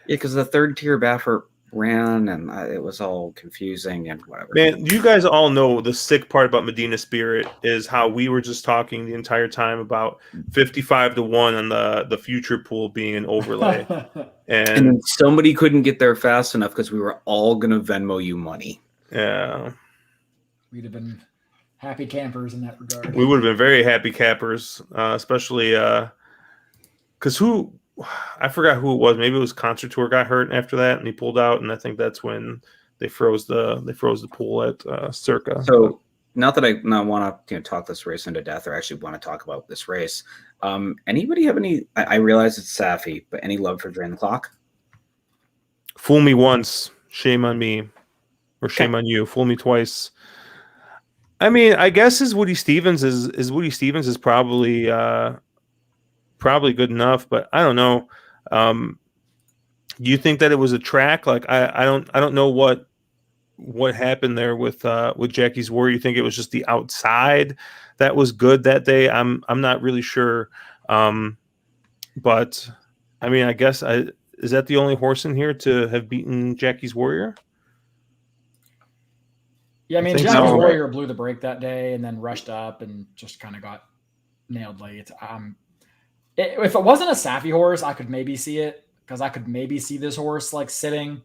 because the third tier Baffert ran, and it was all confusing and whatever. Man, you guys all know the sick part about Medina Spirit is how we were just talking the entire time about 55-1 on the future pool being an overlay, and then somebody couldn't get there fast enough because we were all gonna Venmo you money. Yeah, we'd have been happy campers in that regard. We would have been very happy cappers, especially because I forgot who it was. Maybe it was Concert Tour got hurt after that, and he pulled out, and I think that's when they froze the pool at Circa. So not that I not want to talk this race into death, or actually want to talk about this race. Anybody have any? I realize it's Safi, but any love for Drain the Clock? Fool me once, shame on me, or shame on you. Fool me twice. I mean, I guess his Woody Stevens is probably good enough, but I don't know. Do you think that it was a track? Like I don't know what happened there with Jackie's Warrior. You think it was just the outside that was good that day? I'm not really sure. But I mean, I guess is that the only horse in here to have beaten Jackie's Warrior? Yeah, I mean, think Jackie's so. Warrior blew the break that day and then rushed up and just kind of got nailed late. If it wasn't a Safi horse, I could maybe see it, because I could maybe see this horse like sitting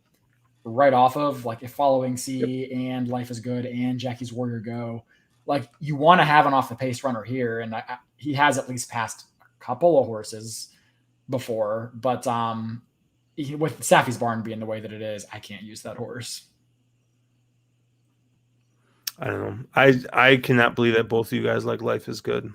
right off of, like, if Following C and Life is Good and Jackie's Warrior go. Like, you want to have an off the pace runner here, and he has at least passed a couple of horses before, but with Safi's barn being the way that it is, I can't use that horse. I don't know. I cannot believe that both of you guys like Life is Good.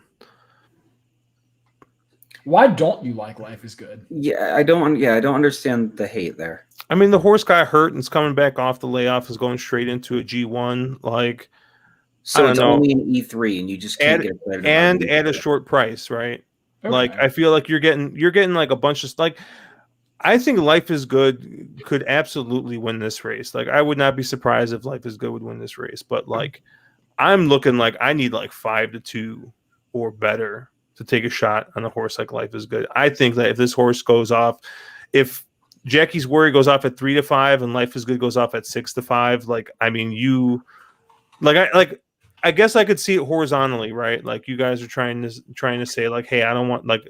Why don't you like Life is Good? I don't understand the hate there. I mean, the horse got hurt and is coming back off the layoff, is going straight into a G1. Like, So I it's don't know. only an E3, and you just can't get excited about and it. at a short price, right? Okay. Like, I feel like you're getting like a bunch of, like, I think Life is Good could absolutely win this race. Like, I would not be surprised if Life is Good would win this race, but like, I'm looking like I need like 5-2 or better to take a shot on a horse like Life is Good. I think that if this horse goes off, if Jackie's Warrior goes off at 3-5 and Life is Good goes off at 6-5, like, I mean, I guess I could see it horizontally, right? Like, you guys are trying to say, like, hey, I don't want, like,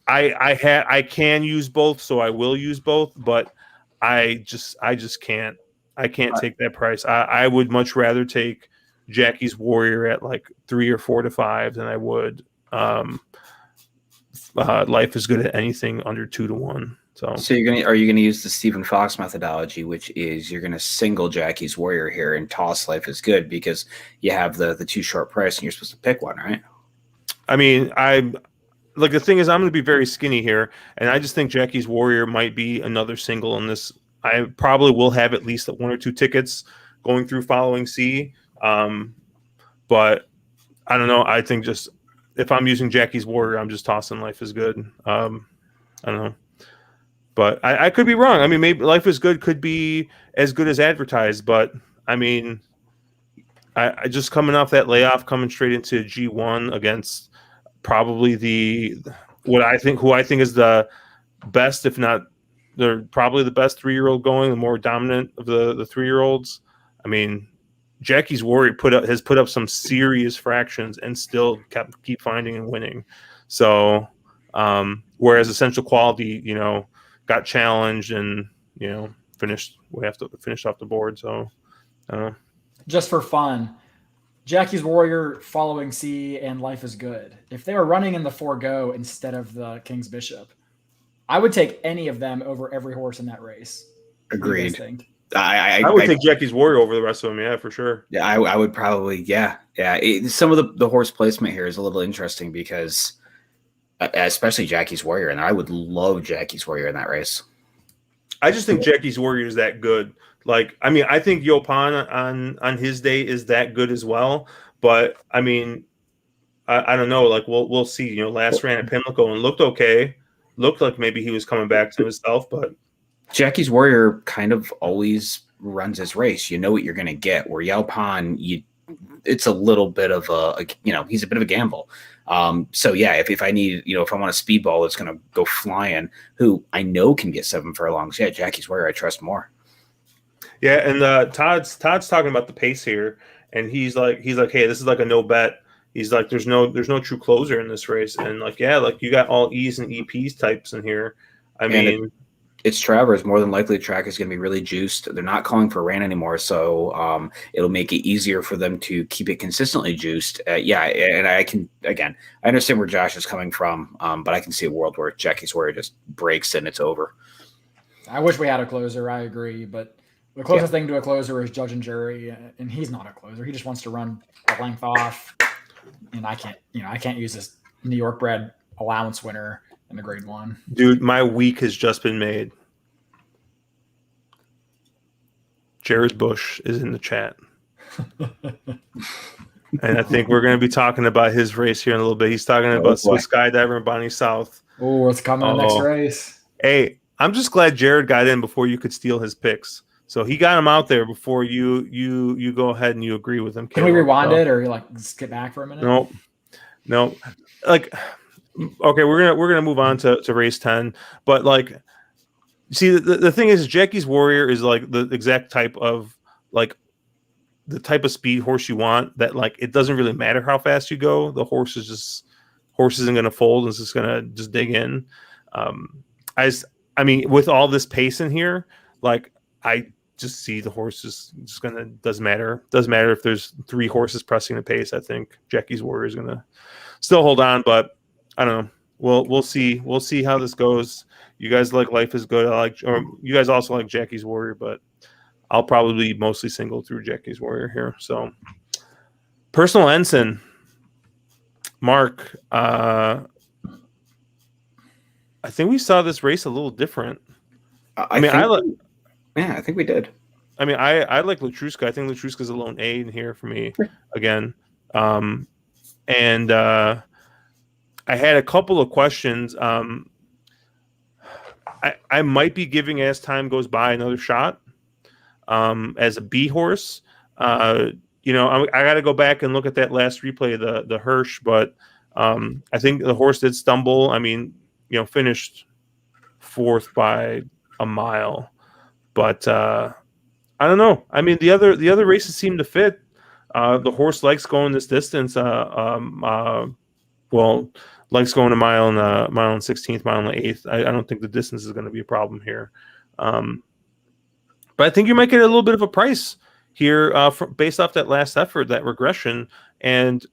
I can use both, so I will use both, but I just can't take that price. I would much rather take Jackie's Warrior at like 3 or 4-5 than I would Life is Good at anything under 2-1. So are you gonna use the Stephen Fox methodology, which is you're gonna single Jackie's Warrior here and toss Life is Good because you have the too short price and you're supposed to pick one, right? I mean, like, the thing is, I'm going to be very skinny here, and I just think Jackie's Warrior might be another single in this. I probably will have at least 1 or 2 tickets going through Following C, but I don't know. I think just if I'm using Jackie's Warrior, I'm just tossing Life is Good. I don't know, but I could be wrong. I mean, maybe Life is Good could be as good as advertised, but I mean, I just coming off that layoff, coming straight into G1 against probably who I think is the best, if not, they're probably the best 3-year-old going, the more dominant of the 3-year-olds. I mean, Jackie's Warrior has put up some serious fractions and still keep finding and winning. So, whereas Essential Quality, got challenged and finished off the board. So, I don't know. Just for fun, Jackie's Warrior, Following C, and Life is Good, if they were running in the 4-go instead of the King's Bishop, I would take any of them over every horse in that race. Agreed. I would take Jackie's Warrior over the rest of them, yeah, for sure. Yeah, I would probably, yeah. Some of the horse placement here is a little interesting because, especially Jackie's Warrior, and I would love Jackie's Warrior in that race. I just think Jackie's Warrior is that good. Like, I mean, I think Yopan on his day is that good as well. But I mean, I don't know. Like, we'll see. Last ran at Pimlico and looked okay. Looked like maybe he was coming back to himself. But Jackie's Warrior kind of always runs his race. You know what you're going to get. Where Yaupan, it's a little bit of he's a bit of a gamble. So yeah, if I need, if I want a speedball that's going to go flying, who I know can get 7 furlongs, yeah, Jackie's Warrior I trust more. Yeah, and Todd's talking about the pace here, and he's like, hey, this is like a no bet. He's like, there's no true closer in this race, and like, yeah, like you got all E's and EPs types in here. I mean, it's Travers. More than likely, the track is going to be really juiced. They're not calling for rain anymore, so it'll make it easier for them to keep it consistently juiced. Yeah, and I understand where Josh is coming from, but I can see a world where Jackie's Warrior just breaks and it's over. I wish we had a closer. I agree, but the closest thing to a closer is judge and jury, and he's not a closer. He just wants to run a length off, and I can't use this New York bred allowance winner in the grade 1. Dude, my week has just been made. Jared Bush is in the chat. And I think we're going to be talking about his race here in a little bit. He's talking about Swiss Skydiver and Bonnie South. Oh, it's coming in the next race. Hey, I'm just glad Jared got in before you could steal his picks. So he got him out there before you go ahead and you agree with him. Can we rewind it or like skip back for a minute? No. Like, okay, we're gonna move on to race 10, but like, see, the thing is, Jackie's Warrior is like the exact type of like the type of speed horse you want. That like it doesn't really matter how fast you go. The horse isn't gonna fold. It's just gonna just dig in. I mean, with all this pace in here, like I just see the horses just gonna doesn't matter if there's 3 horses pressing the pace. I think Jackie's Warrior is gonna still hold on, but I don't know. We'll see how this goes. You guys like Life is Good. Or you guys also like Jackie's Warrior, but I'll probably mostly single through Jackie's Warrior here. So, personal ensign, Mark. I think we saw this race a little different. I think we did. I mean, I like Latruska. I think Latruska's a lone A in here for me again. And I had a couple of questions. I might be giving, as time goes by, another shot as a B horse. I got to go back and look at that last replay, the Hirsch, but I think the horse did stumble. I mean, finished 4th by a mile, but I don't know. I mean, the other races seem to fit. The horse likes going this distance. Likes going a mile and 16th, mile and 8th. I don't think the distance is going to be a problem here. But I think you might get a little bit of a price here based off that last effort, that regression. And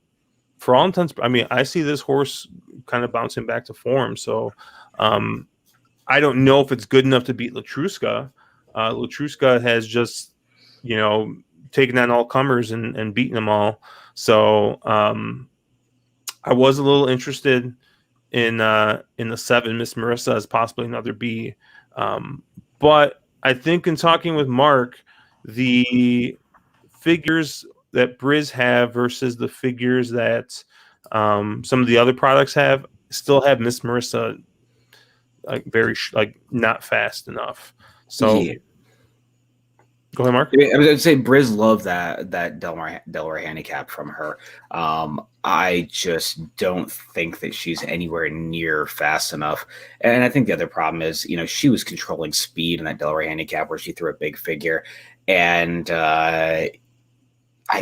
for all intents, I mean, I see this horse kind of bouncing back to form. So I don't know if it's good enough to beat Latruska. Latruska has just, taken on all comers and beaten them all. So I was a little interested in the 7, Miss Marissa, as possibly another B. But I think in talking with Mark, the figures that Briz have versus the figures that some of the other products still have Miss Marissa not fast enough. So go ahead, Mark. I would say Briz loved that Delaware handicap from her. I just don't think that she's anywhere near fast enough. And I think the other problem is, she was controlling speed in that Delaware handicap where she threw a big figure, and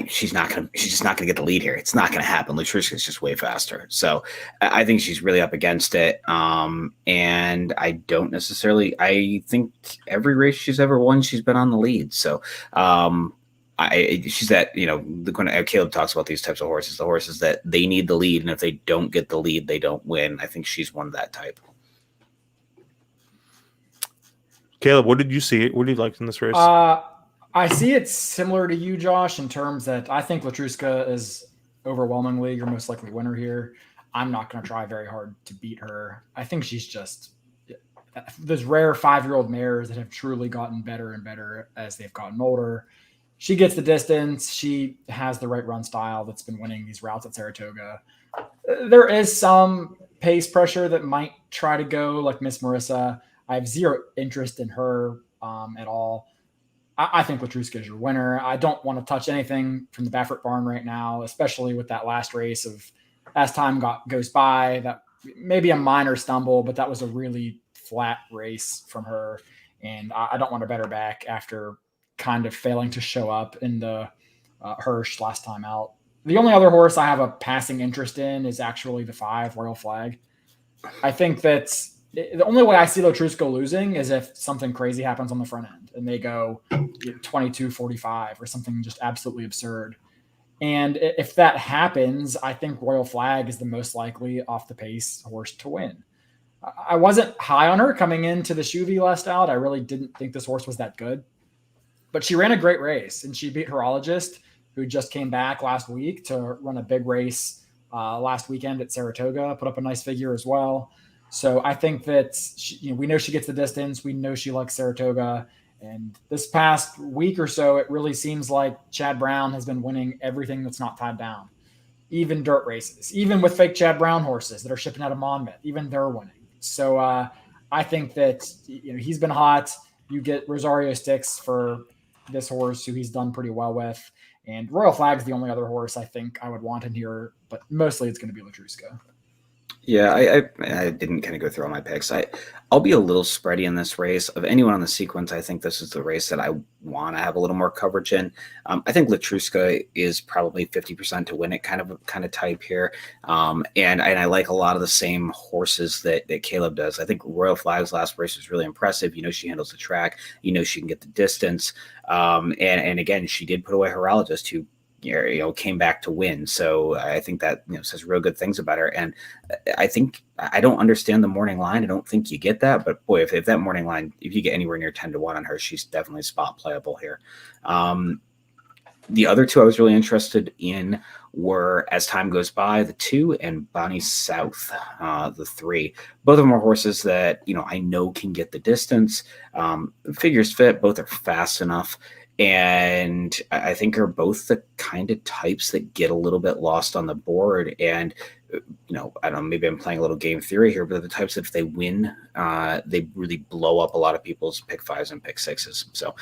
she's just not gonna get the lead here. It's not gonna happen. Latruska's just way faster. So I think she's really up against it. And I think every race she's ever won, she's been on the lead. So she's that, when Caleb talks about these types of horses, the horses that they need the lead, and if they don't get the lead, they don't win. I think she's one of that type. Caleb, what did you see? What did you like in this race? I see it similar to you, Josh, in terms that I think Latruska is overwhelmingly your most likely winner here. I'm not going to try very hard to beat her. I think she's just those rare 5-year-old mares that have truly gotten better and better as they've gotten older. She gets the distance. She has the right run style that's been winning these routes at Saratoga. There is some pace pressure that might try to go like Miss Marissa. I have zero interest in her at all. I think Latruska is your winner. I don't want to touch anything from the Baffert barn right now, especially with that last race of as time goes by. That maybe a minor stumble, but that was a really flat race from her. And I don't want to bet her back after kind of failing to show up in the Hirsch last time out. The only other horse I have a passing interest in is actually the 5, Royal Flag. I think that the only way I see Latrusco losing is if something crazy happens on the front end and they go 22-45 or something just absolutely absurd. And if that happens, I think Royal Flag is the most likely off the pace horse to win. I wasn't high on her coming into the Chuvy last out. I really didn't think this horse was that good, but she ran a great race and she beat Horologist, who just came back last week to run a big race last weekend at Saratoga, put up a nice figure as well. So I think that we know she gets the distance. We know she likes Saratoga. And this past week or so, it really seems like Chad Brown has been winning everything that's not tied down, even dirt races, even with fake Chad Brown horses that are shipping out of Monmouth, even they're winning. So I think that he's been hot. You get Rosario Sticks for this horse, who he's done pretty well with. And Royal Flag's the only other horse I think I would want in here, but mostly it's going to be Latrusco. Yeah, I didn't kind of go through all my picks. I'll be a little spready in this race. Of anyone on the sequence, I think this is the race that I want to have a little more coverage in. I think Latrusca is probably 50% to win it, kind of type here. And I like a lot of the same horses that Caleb does. I think Royal Flag's last race was really impressive. She handles the track. She can get the distance. And again, she did put away Horologist, who came back to win. So I think that says real good things about her. And I don't understand the morning line. I don't think you get that, but boy, if that morning line, if you get anywhere near 10-1 on her, she's definitely spot playable here. The other two I was really interested in were As Time Goes By, the 2, and Bonnie South, the 3. Both of them are horses that I know can get the distance. Figures fit. Both are fast enough. And I think are both the kind of types that get a little bit lost on the board. And, I don't know, maybe I'm playing a little game theory here, but the types that if they win, they really blow up a lot of people's pick 5s and pick 6s. So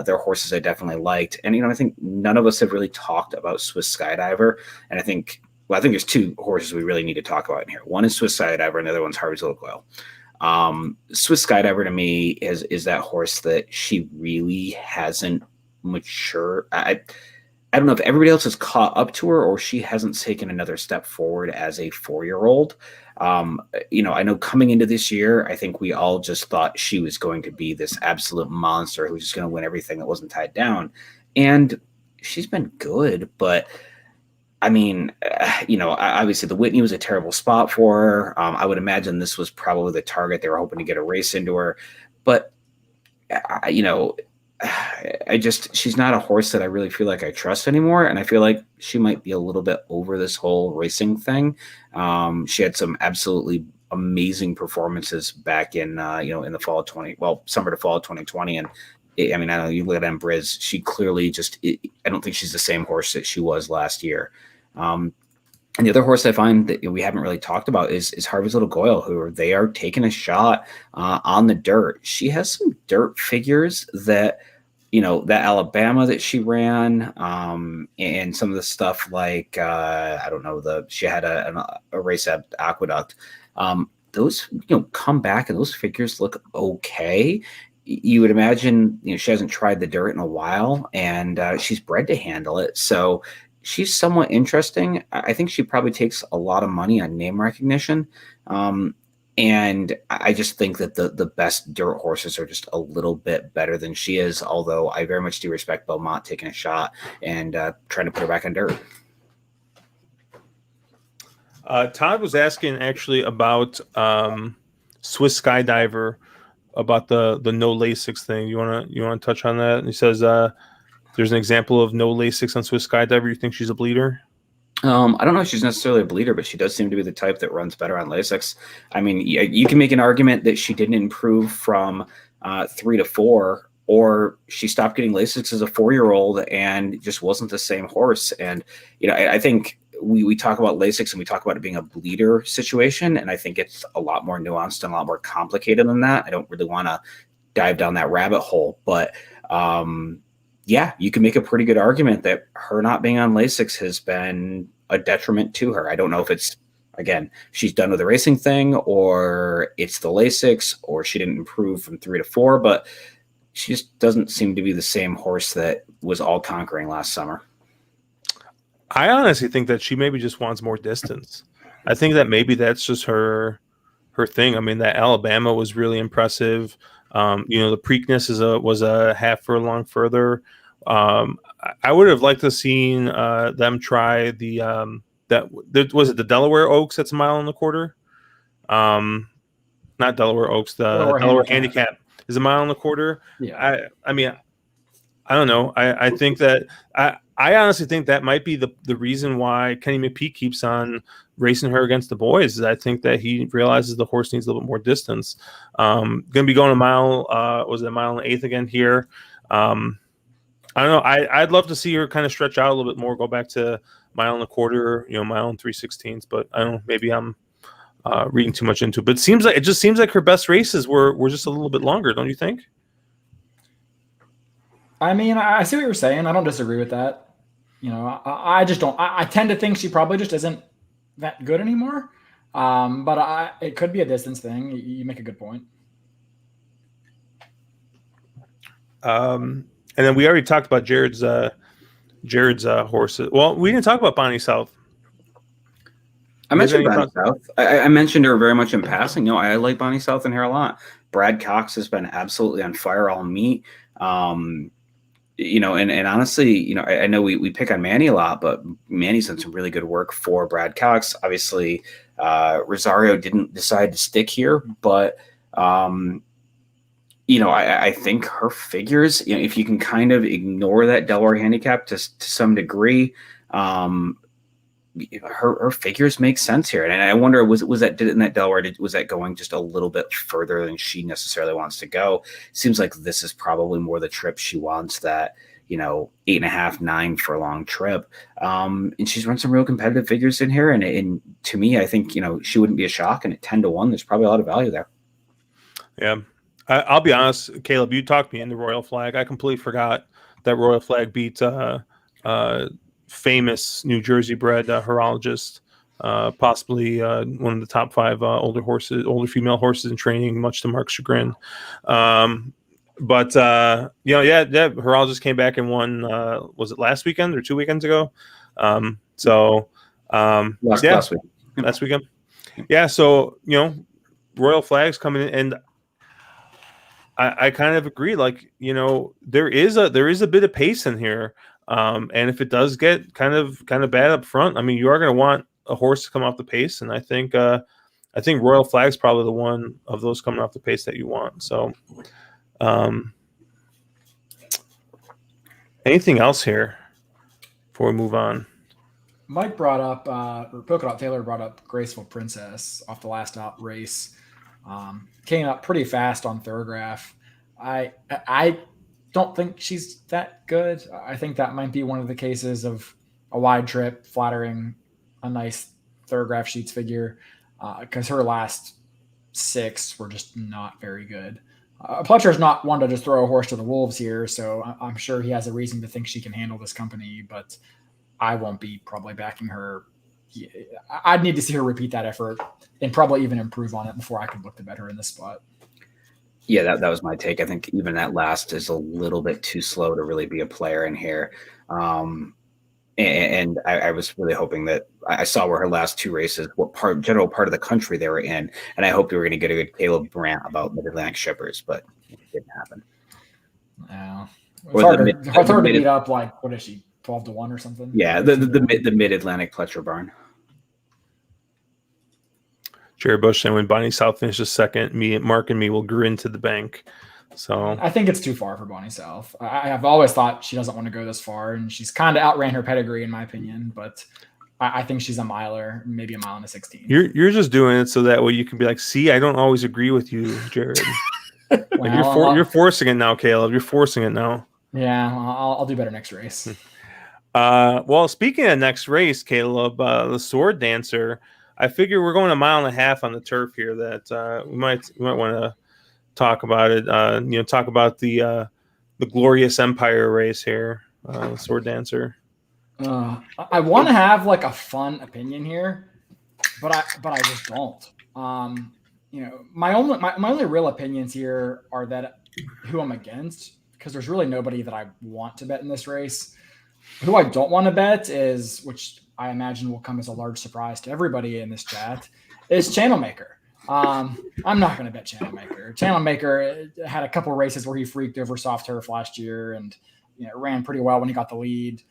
they're horses I definitely liked. And, I think none of us have really talked about Swiss Skydiver. And I think there's two horses we really need to talk about in here. One is Swiss Skydiver, and the other one's Harvey's Little Goyle. Swiss Skydiver to me is that horse that she really hasn't mature. I don't know if everybody else has caught up to her or she hasn't taken another step forward as a 4-year-old. I know coming into this year, I think we all just thought she was going to be this absolute monster who was just going to win everything that wasn't tied down. And she's been good, but obviously the Whitney was a terrible spot for her. I would imagine this was probably the target. They were hoping to get a race into her, but she's not a horse that I really feel like I trust anymore. And I feel like she might be a little bit over this whole racing thing. She had some absolutely amazing performances back in, in the fall of summer to fall of 2020. And I know you look at Embriz, she clearly I don't think she's the same horse that she was last year. And the other horse I find that we haven't really talked about is Harvey's Little Goyle, who they are taking a shot on the dirt. She has some dirt figures that, that Alabama that she ran, and some of the stuff like, she had a race at Aqueduct. Those, come back and those figures look okay. You would imagine, she hasn't tried the dirt in a while, and she's bred to handle it. So she's somewhat interesting. I think she probably takes a lot of money on name recognition. And I just think that the best dirt horses are just a little bit better than she is, although I very much do respect Belmont taking a shot and trying to put her back on dirt. Todd was asking actually about Swiss Skydiver, about the no Lasix thing. You wanna touch on that? And he says there's an example of no Lasix on Swiss Skydiver. You think she's a bleeder? I don't know if she's necessarily a bleeder, but she does seem to be the type that runs better on Lasix. You can make an argument that she didn't improve from 3 to 4, or she stopped getting Lasix as a 4-year-old and just wasn't the same horse. And, I think we talk about Lasix and we talk about it being a bleeder situation. And I think it's a lot more nuanced and a lot more complicated than that. I don't really want to dive down that rabbit hole, but yeah, you can make a pretty good argument that her not being on Lasix has been a detriment to her. I don't know if it's, again, she's done with the racing thing, or it's the Lasix, or she didn't improve from 3 to 4, but she just doesn't seem to be the same horse that was all conquering last summer. I honestly think that she maybe just wants more distance. I think that maybe that's just her her thing. I mean, that Alabama was really impressive. The Preakness was a half furlong further. I would have liked to seen them try the was it the Delaware Oaks that's a mile and a quarter. Not Delaware Oaks. The Delaware Handicap is a mile and a quarter. Yeah. I mean, I don't know. I think that I honestly think that might be the reason why Kenny McPeak keeps on racing her against the boys. Is I think that he realizes the horse needs a little bit more distance. Going to be going a mile. Was it a mile and an eighth again here? I don't know. I'd love to see her kind of stretch out a little bit more, go back to mile and a quarter, mile and 3/16. But I don't know. Maybe I'm reading too much into it. But it just seems like her best races were just a little bit longer, don't you think? I mean, I see what you're saying. I don't disagree with that. I just don't. I tend to think she probably just isn't that good anymore. But it could be a distance thing. You make a good point. And then we already talked about Jared's horses. Well, we didn't talk about Bonnie South. I mentioned Bonnie South. I mentioned her very much in passing. I like Bonnie South in here a lot. Brad Cox has been absolutely on fire all meet. And honestly, I know we pick on Manny a lot, but Manny's done some really good work for Brad Cox. Obviously, Rosario didn't decide to stick here, but I think her figures, if you can kind of ignore that Delaware handicap to some degree, her figures make sense here. And I wonder, was that Delaware, was that going just a little bit further than she necessarily wants to go? Seems like this is probably more the trip she wants, that 8.5, 9 furlong trip. And she's run some real competitive figures in here. And to me, I think, she wouldn't be a shock. And at 10-1, there's probably a lot of value there. Yeah. I'll be honest, Caleb, you talked me into Royal Flag. I completely forgot that Royal Flag beat famous New Jersey bred horologist, possibly one of the top 5 older female horses in training, much to Mark's chagrin. But horologist came back and won. Was it last weekend or 2 weekends ago? Last weekend. Yeah. So Royal Flag's coming in, and I kind of agree. Like, there is a bit of pace in here. And if it does get kind of bad up front, I mean, you are going to want a horse to come off the pace. And I think Royal Flag's probably the one of those coming off the pace that you want. So, anything else here before we move on? Mike brought up, or Polka Dot Taylor brought up Graceful Princess off the last out race. Came up pretty fast on Thorograph. I don't think she's that good. I think that might be one of the cases of a wide trip flattering a nice Thorograph Sheets figure, because her last 6 were just not very good. Pletcher's not one to just throw a horse to the wolves here, so I'm sure he has a reason to think she can handle this company, but I won't be probably backing her. I'd need to see her repeat that effort and probably even improve on it before I could look to bet her in this spot. Yeah, that was my take. I think even that last is a little bit too slow to really be a player in here. And I was really hoping that I saw where her last 2 races, what general part of the country they were in, and I hoped we were going to get a good Caleb rant about Mid-Atlantic shippers, but it didn't happen. No, it's hard to beat up. Like, what is she, 12-1 or something? Yeah, the Mid-Atlantic Pletcher barn. Jared Bush saying when Bonnie South finishes second, Mark and me will grin to the bank. So I think it's too far for Bonnie South. I have always thought she doesn't want to go this far, and she's kind of outran her pedigree in my opinion. But I think she's a miler, maybe a mile and a 16. You're just doing it so that way you can be like, see, I don't always agree with you, Jared. Well, you're forcing it now, Caleb. You're forcing it now. Yeah, I'll do better next race. Well, speaking of next race, Caleb, the Sword Dancer. I figure we're going a mile and a half on the turf here. That we might want to talk about it. Talk about the Glorious Empire race here, the Sword Dancer. I want to have like a fun opinion here, but I just don't. My only real opinions here are that who I'm against, because there's really nobody that I want to bet in this race. Who I don't want to bet is, which I imagine will come as a large surprise to everybody in this chat, is Channel Maker. I'm not going to bet Channel Maker. Channel Maker had a couple races where he freaked over soft turf last year and ran pretty well when he got the lead.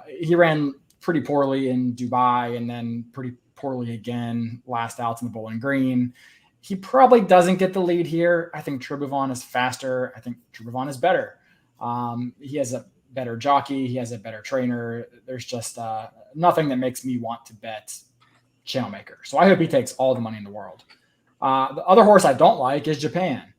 He ran pretty poorly in Dubai and then pretty poorly again last out in the Bowling Green. He probably doesn't get the lead here. I think Tribhuvan is faster. I think Tribhuvan is better. He has a better jockey. He has a better trainer. There's just nothing that makes me want to bet Channel Maker. So I hope he takes all the money in the world. The other horse I don't like is Japan.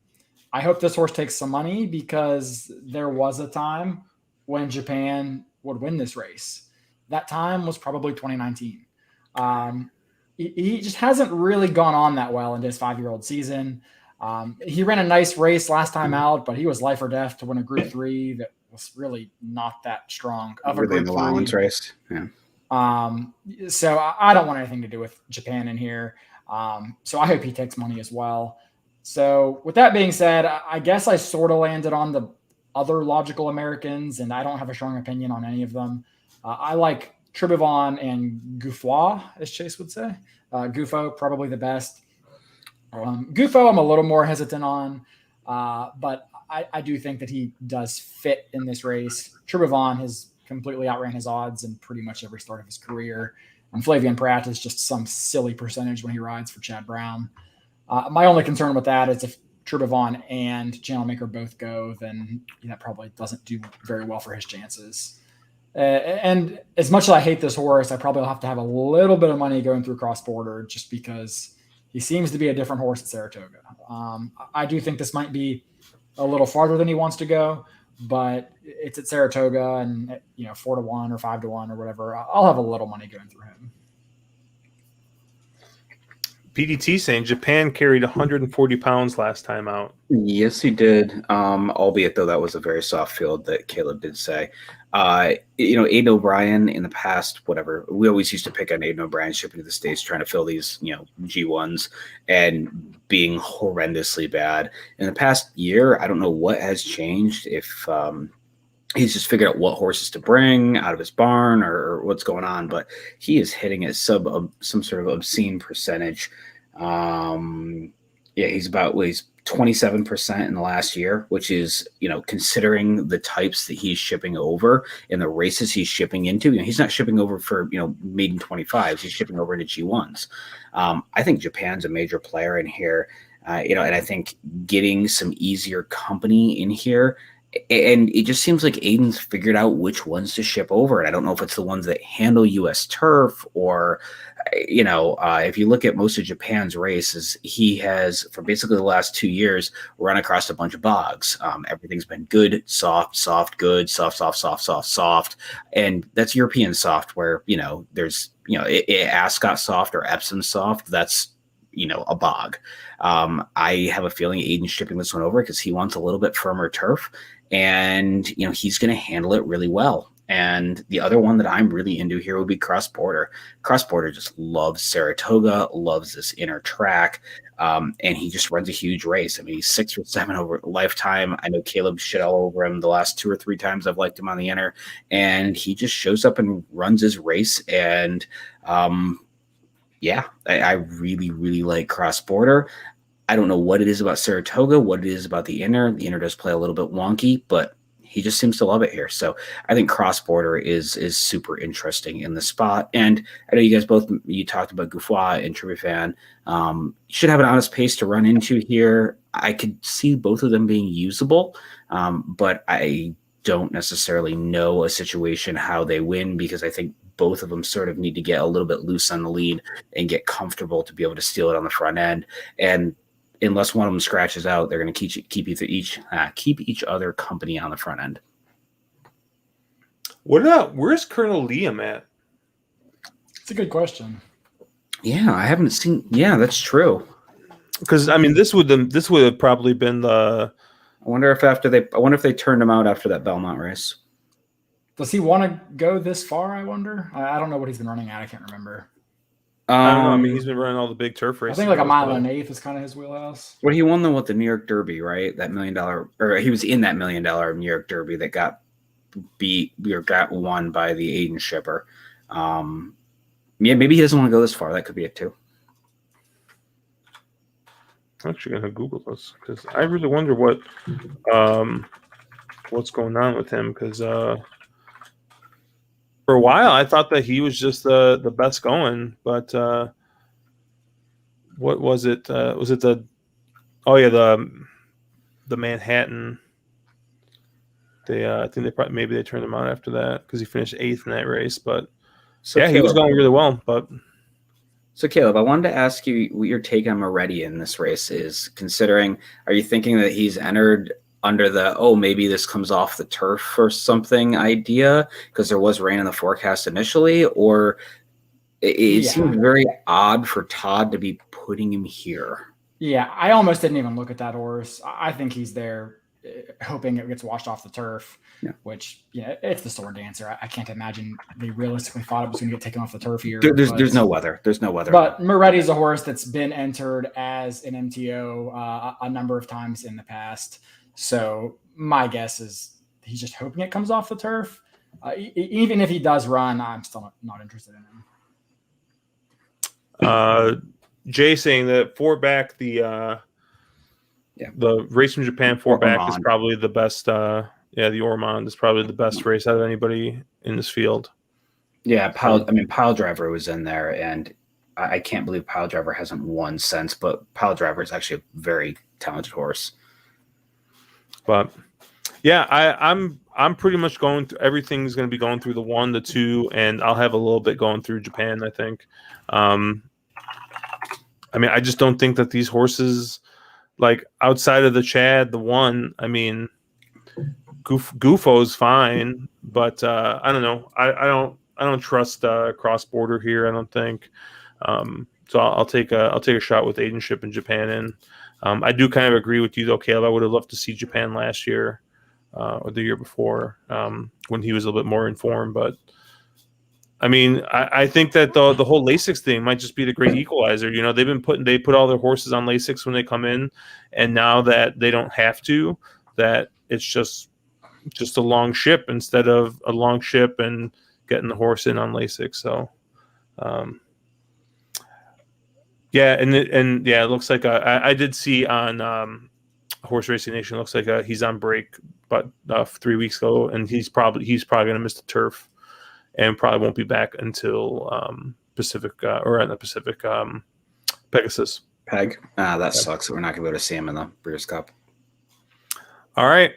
I hope this horse takes some money because there was a time when Japan would win this race. That time was probably 2019. He just hasn't really gone on that well in his 5-year-old season. He ran a nice race last time out, but he was life or death to win a Group 3 that was really not that strong of a Really Group an 3. allowance race. Yeah. So I don't want anything to do with Japan in here. So I hope he takes money as well. So with that being said, I guess I sort of landed on the other logical Americans, and I don't have a strong opinion on any of them. I like Tribhuvan and Gouffroy, as Chase would say. Gouffo, probably the best. Gouffo, I'm a little more hesitant on, but I do think that he does fit in this race. Tribhuvan has completely outran his odds in pretty much every start of his career. And Flavian Pratt is just some silly percentage when he rides for Chad Brown. My only concern with that is if Tribhuvan and Channel Maker both go, then that probably doesn't do very well for his chances. And as much as I hate this horse, I probably will have to have a little bit of money going through Cross Border just because he seems to be a different horse at Saratoga. I do think this might be a little farther than he wants to go, but it's at Saratoga and 4-1 or 5-1 or whatever. I'll have a little money going through him. PDT saying Japan carried 140 pounds last time out. Yes, he did. Albeit though that was a very soft field that Caleb did say. Aiden O'Brien in the past, whatever, we always used to pick on Aiden O'Brien shipping to the States, trying to fill these, G1s and being horrendously bad. In the past year, I don't know what has changed. If he's just figured out what horses to bring out of his barn or what's going on, but he is hitting at some sort of obscene percentage. He's 27% in the last year, which is, considering the types that he's shipping over and the races he's shipping into, he's not shipping over for, maiden 25s. He's shipping over into G1s. I think Japan's a major player in here, and I think getting some easier company in here. And it just seems like Aiden's figured out which ones to ship over. And I don't know if it's the ones that handle U.S. turf or, if you look at most of Japan's races, he has, for basically the last 2 years, run across a bunch of bogs. Everything's been good, soft, good, soft. And that's European soft where, there's, Ascot soft or Epsom soft. That's, a bog. I have a feeling Aiden's shipping this one over because he wants a little bit firmer turf. And, he's going to handle it really well. And the other one that I'm really into here would be Cross Border. Cross Border just loves Saratoga, loves this inner track, and he just runs a huge race. I mean, he's 6 or 7 over lifetime. I know Caleb shit all over him the last 2 or 3 times I've liked him on the inner, and he just shows up and runs his race. And I really, really like Cross Border. I don't know what it is about Saratoga, what it is about the inner. The inner does play a little bit wonky, but he just seems to love it here. So I think Cross Border is super interesting in the spot. And I know you guys you talked about Gouffroy and Tribhuvan. Should have an honest pace to run into here. I could see both of them being usable, but I don't necessarily know a situation how they win because I think both of them sort of need to get a little bit loose on the lead and get comfortable to be able to steal it on the front end. And unless one of them scratches out, they're going to keep each other company on the front end. Where's Colonel Liam at? It's a good question. Yeah, I haven't seen. Yeah, that's true. Because I mean, this would have probably been the. I wonder if they turned him out after that Belmont race. Does he want to go this far? I wonder. I don't know what he's been running at. I can't remember. I don't know. I mean, he's been running all the big turf races. I think like a mile and an eighth is kind of his wheelhouse. Well, he won them with the New York Derby, right? That $1 million, or he was in that $1 million New York Derby that got beat or got won by the Aiden shipper. Maybe he doesn't want to go this far. That could be it too. I'm actually gonna Google this because I really wonder what's going on with him. Because for a while I thought that he was just the best going, but what was it? Was it the Manhattan? I think they turned him out after that because he finished 8th in that race. But So yeah, Caleb, he was going really well. But so Caleb, I wanted to ask you what your take on Moretti in this race is. Considering, are you thinking that he's entered under the maybe this comes off the turf or something idea because there was rain in the forecast initially, or it seemed very odd for Todd to be putting him here? Yeah, I almost didn't even look at that horse. I think he's there hoping it gets washed off the turf, which, it's the Sword Dancer. I can't imagine they realistically thought it was going to get taken off the turf here. There's no weather. There's no weather. But Moretti's a horse that's been entered as an MTO a number of times in the past. So my guess is he's just hoping it comes off the turf. Even if he does run, I'm still not interested in him. Jay saying that 4-back, the race from Japan 4-back is probably the best. The Ormond is probably the best race out of anybody in this field. Yeah, Pile Driver was in there, and I can't believe Pile Driver hasn't won since. But Pile Driver is actually a very talented horse. But yeah, I'm pretty much going through everything's going to be going through the 1, the 2, and I'll have a little bit going through Japan. I think. I just don't think that these horses, like outside of the Chad, the 1. Goofo's fine, but I don't know. I don't trust cross border here. I don't think. So I'll take a shot with Aidenship in Japan, and I do kind of agree with you though, Caleb. I would have loved to see Japan last year or the year before when he was a little bit more informed. But I think that the whole Lasix thing might just be the great equalizer. They put all their horses on Lasix when they come in, and now that they don't have to, that it's just a long ship instead of a long ship and getting the horse in on Lasix. So. It looks like I did see on Horse Racing Nation. Looks like he's on break, but 3 weeks ago, and he's probably going to miss the turf, and probably won't be back until Pegasus. That sucks that we're not going to be able to see him in the Breeders' Cup. All right,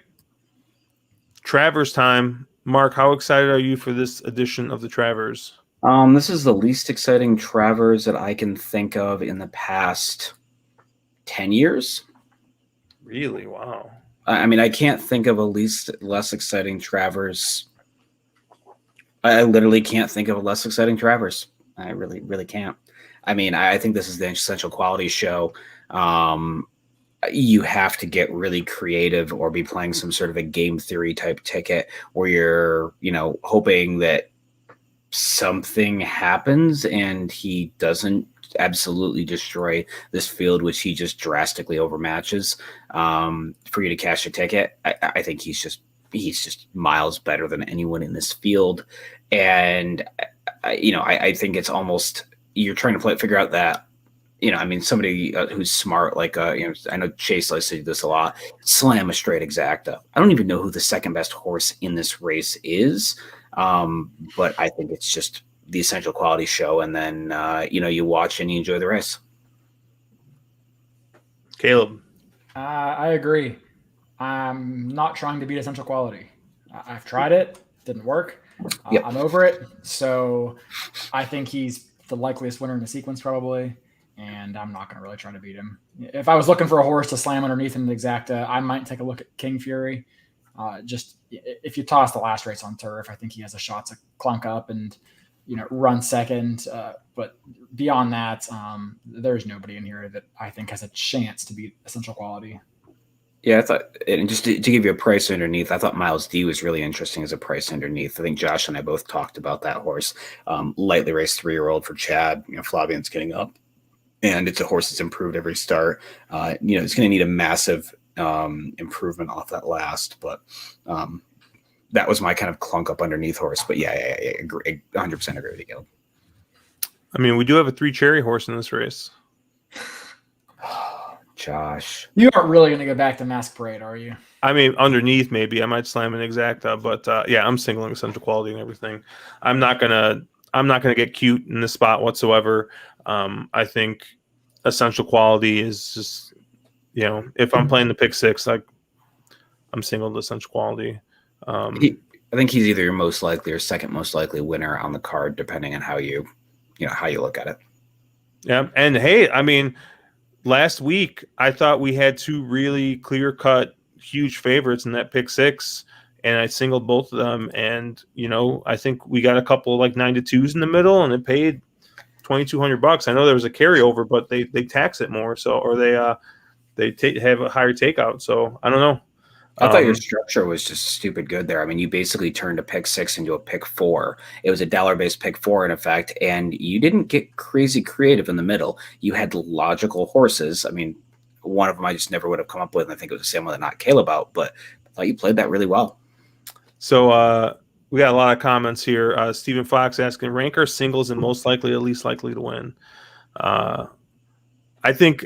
Travers time. Mark, how excited are you for this edition of the Travers? This is the least exciting Travers that I can think of in the past 10 years. Really? Wow. I can't think of less exciting Travers. I literally can't think of a less exciting Travers. I really, really can't. I think this is the essential quality show. You have to get really creative or be playing some sort of a game theory type ticket where you're, hoping that something happens and he doesn't absolutely destroy this field, which he just drastically overmatches for you to cash a ticket. I think he's just miles better than anyone in this field. And, I think it's almost, you're trying to figure out that, somebody who's smart, like, I know Chase likes to do this a lot, slam a straight exacta. I don't even know who the second best horse in this race is. But I think it's just the essential quality show. And then, you watch and you enjoy the race. Caleb. I agree. I'm not trying to beat essential quality. I've tried it. Didn't work. Yep. I'm over it. So I think he's the likeliest winner in the sequence probably. And I'm not going to really try to beat him. If I was looking for a horse to slam underneath in the exacta, I might take a look at King Fury. Just if you toss the last race on turf, I think he has a shot to clunk up and, run second. But beyond that, there's nobody in here that I think has a chance to beat essential quality. Yeah, I thought, and just to give you a price underneath, I thought Miles D was really interesting as a price underneath. I think Josh and I both talked about that horse. Lightly raced 3-year-old for Chad. Flavian's getting up, and it's a horse that's improved every start. It's going to need a massive improvement off that last, but that was my kind of clunk up underneath horse. But yeah, I agree, 100% agree with you. We do have a 3 cherry horse in this race. Josh. You aren't really going to go back to Mask Parade, are you? I mean, underneath maybe I might slam an exacta, but yeah, I'm singling essential quality and everything. I'm not gonna get cute in this spot whatsoever. I think essential quality is just, if I'm playing the pick six, like I'm singled essential quality. I think he's either your most likely or second most likely winner on the card, depending on how you look at it. Yeah, and hey, I mean, last week I thought we had two really clear cut huge favorites in that pick six, and I singled both of them, and I think we got a couple like 9-2s in the middle, and it paid $2,200. I know there was a carryover, but they tax it more, so, or they have a higher takeout, so I don't know. I thought your structure was just stupid good there. I mean, you basically turned a pick six into a pick four. It was a dollar-based pick four in effect, and you didn't get crazy creative in the middle. You had logical horses. I mean, one of them I just never would have come up with, and I think it was the same one that knocked Caleb out, but I thought you played that really well. So we got a lot of comments here. Stephen Fox asking, rank our singles and most likely to least likely to win. I think...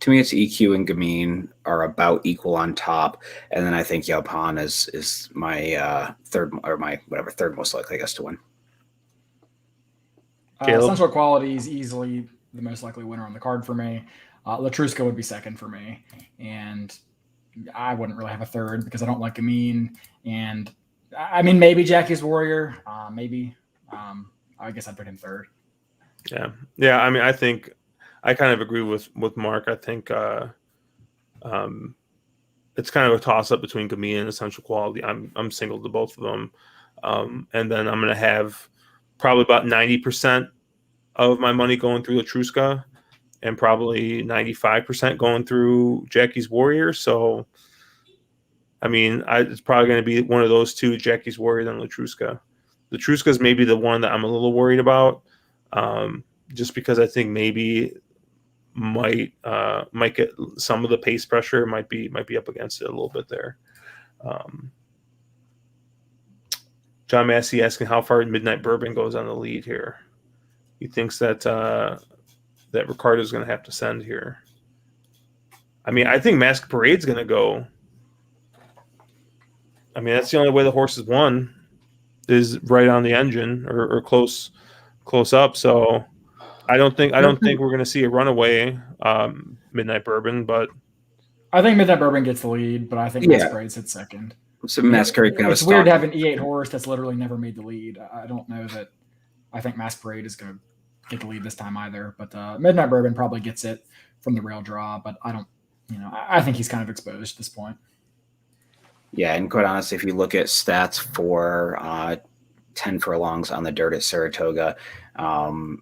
To me, it's EQ and Gamine are about equal on top, and then I think Yaupon is my third most likely, I guess, to win. Essential quality is easily the most likely winner on the card for me. Latruska would be second for me, and I wouldn't really have a third because I don't like Gamine. And I mean, maybe Jackie's Warrior, maybe. I guess I'd put him third. Yeah. I mean, I think I kind of agree with Mark. I think it's kind of a toss up between Gamine and essential quality. I'm single to both of them, and then I'm going to have probably about 90% of my money going through Latruska, and probably 95% going through Jackie's Warrior. So, I mean, it's probably going to be one of those two, Jackie's Warrior then Latruska. Latruska is maybe the one that I'm a little worried about, just because I think maybe might get some of the pace pressure, might be up against it a little bit there. John Massey asking how far Midnight Bourbon goes on the lead here. He thinks that that Ricardo's going to have to send here. I mean, I think Mask Parade's going to go. I mean, that's the only way the horse has won, is right on the engine or close up. So I don't think we're going to see a runaway Midnight Bourbon, but I think Midnight Bourbon gets the lead, but I think Masquerade's at second. So Masquerade can have It's weird to have an E8 horse that's literally never made the lead. I don't know that. I think Masquerade is going to get the lead this time either, but Midnight Bourbon probably gets it from the rail draw. But I don't, I think he's kind of exposed at this point. Yeah, and quite honestly, if you look at stats for 10 furlongs on the dirt at Saratoga,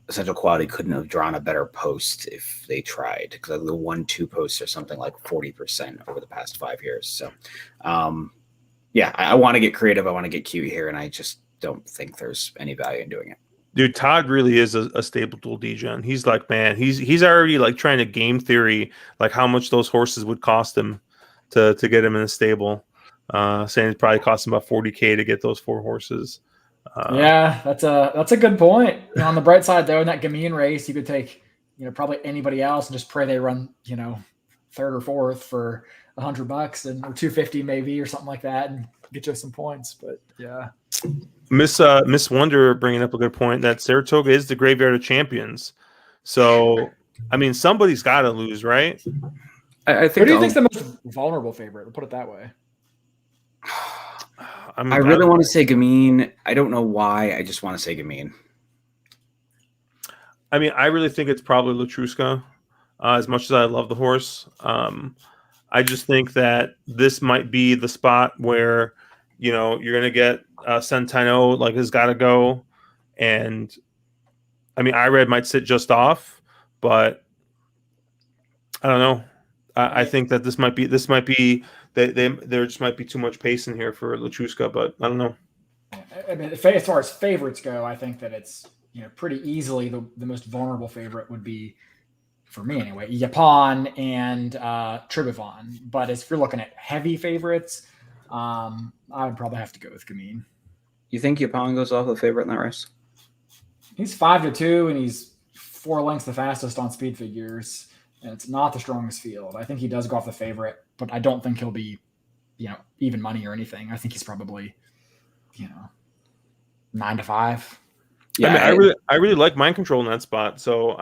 essential quality couldn't have drawn a better post if they tried, because the 1-2 posts are something like 40% over the past 5 years. So I want to get creative, I want to get cute here, and I just don't think there's any value in doing it. Dude, Todd really is a StableDuel degen. He's like, man, he's already like trying to game theory like how much those horses would cost him to get him in the stable, saying it probably cost him about $40K to get those 4 horses. Yeah, that's a good point. On the bright side, though, in that Gamine race, you could take probably anybody else and just pray they run third or fourth for $100 and or $250 maybe or something like that, and get you some points. But yeah, Miss Wonder bringing up a good point that Saratoga is the graveyard of champions. So I mean, somebody's got to lose, right? I think. Who do you think's the most vulnerable favorite? We'll put it that way. I really want to say Gamine. I don't know why. I just want to say Gamine. I mean, I really think it's probably Latruska, as much as I love the horse. I just think that this might be the spot where, you're going to get Centeno, like, has got to go. And, I mean, IRED might sit just off, but I don't know. I think that this might be there just might be too much pace in here for Latruska, but I don't know. I mean, as far as favorites go, I think that it's pretty easily the most vulnerable favorite would be, for me anyway, Yaupon and Tribhuvan. But if you're looking at heavy favorites, I would probably have to go with Gamine. You think Yaupon goes off the favorite in that race? He's 5-2 and he's 4 lengths the fastest on speed figures, and it's not the strongest field. I think he does go off the favorite, but I don't think he'll be, even money or anything. I think he's probably, 9-5. Yeah, I really like mind control in that spot. So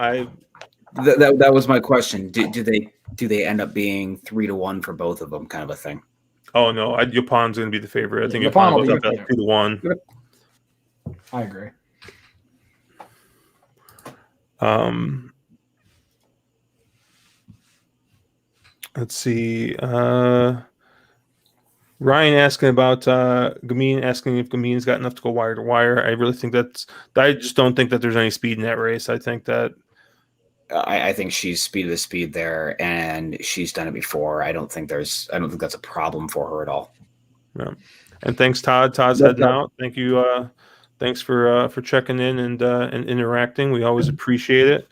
that was my question. Do they end up being 3-1 for both of them, kind of a thing? Oh no, Yopon's going to be the favorite. I think Yopon will goes be up at 2-1. I agree. Let's see. Ryan asking about Gamine, asking if Gamine's got enough to go wire to wire. I really think I just don't think that there's any speed in that race. I think that I think she's speed of the speed there, and she's done it before. I don't think that's a problem for her at all. Yeah. And thanks, Todd. Todd's heading out. Thank you. Thanks for checking in and interacting. We always appreciate it.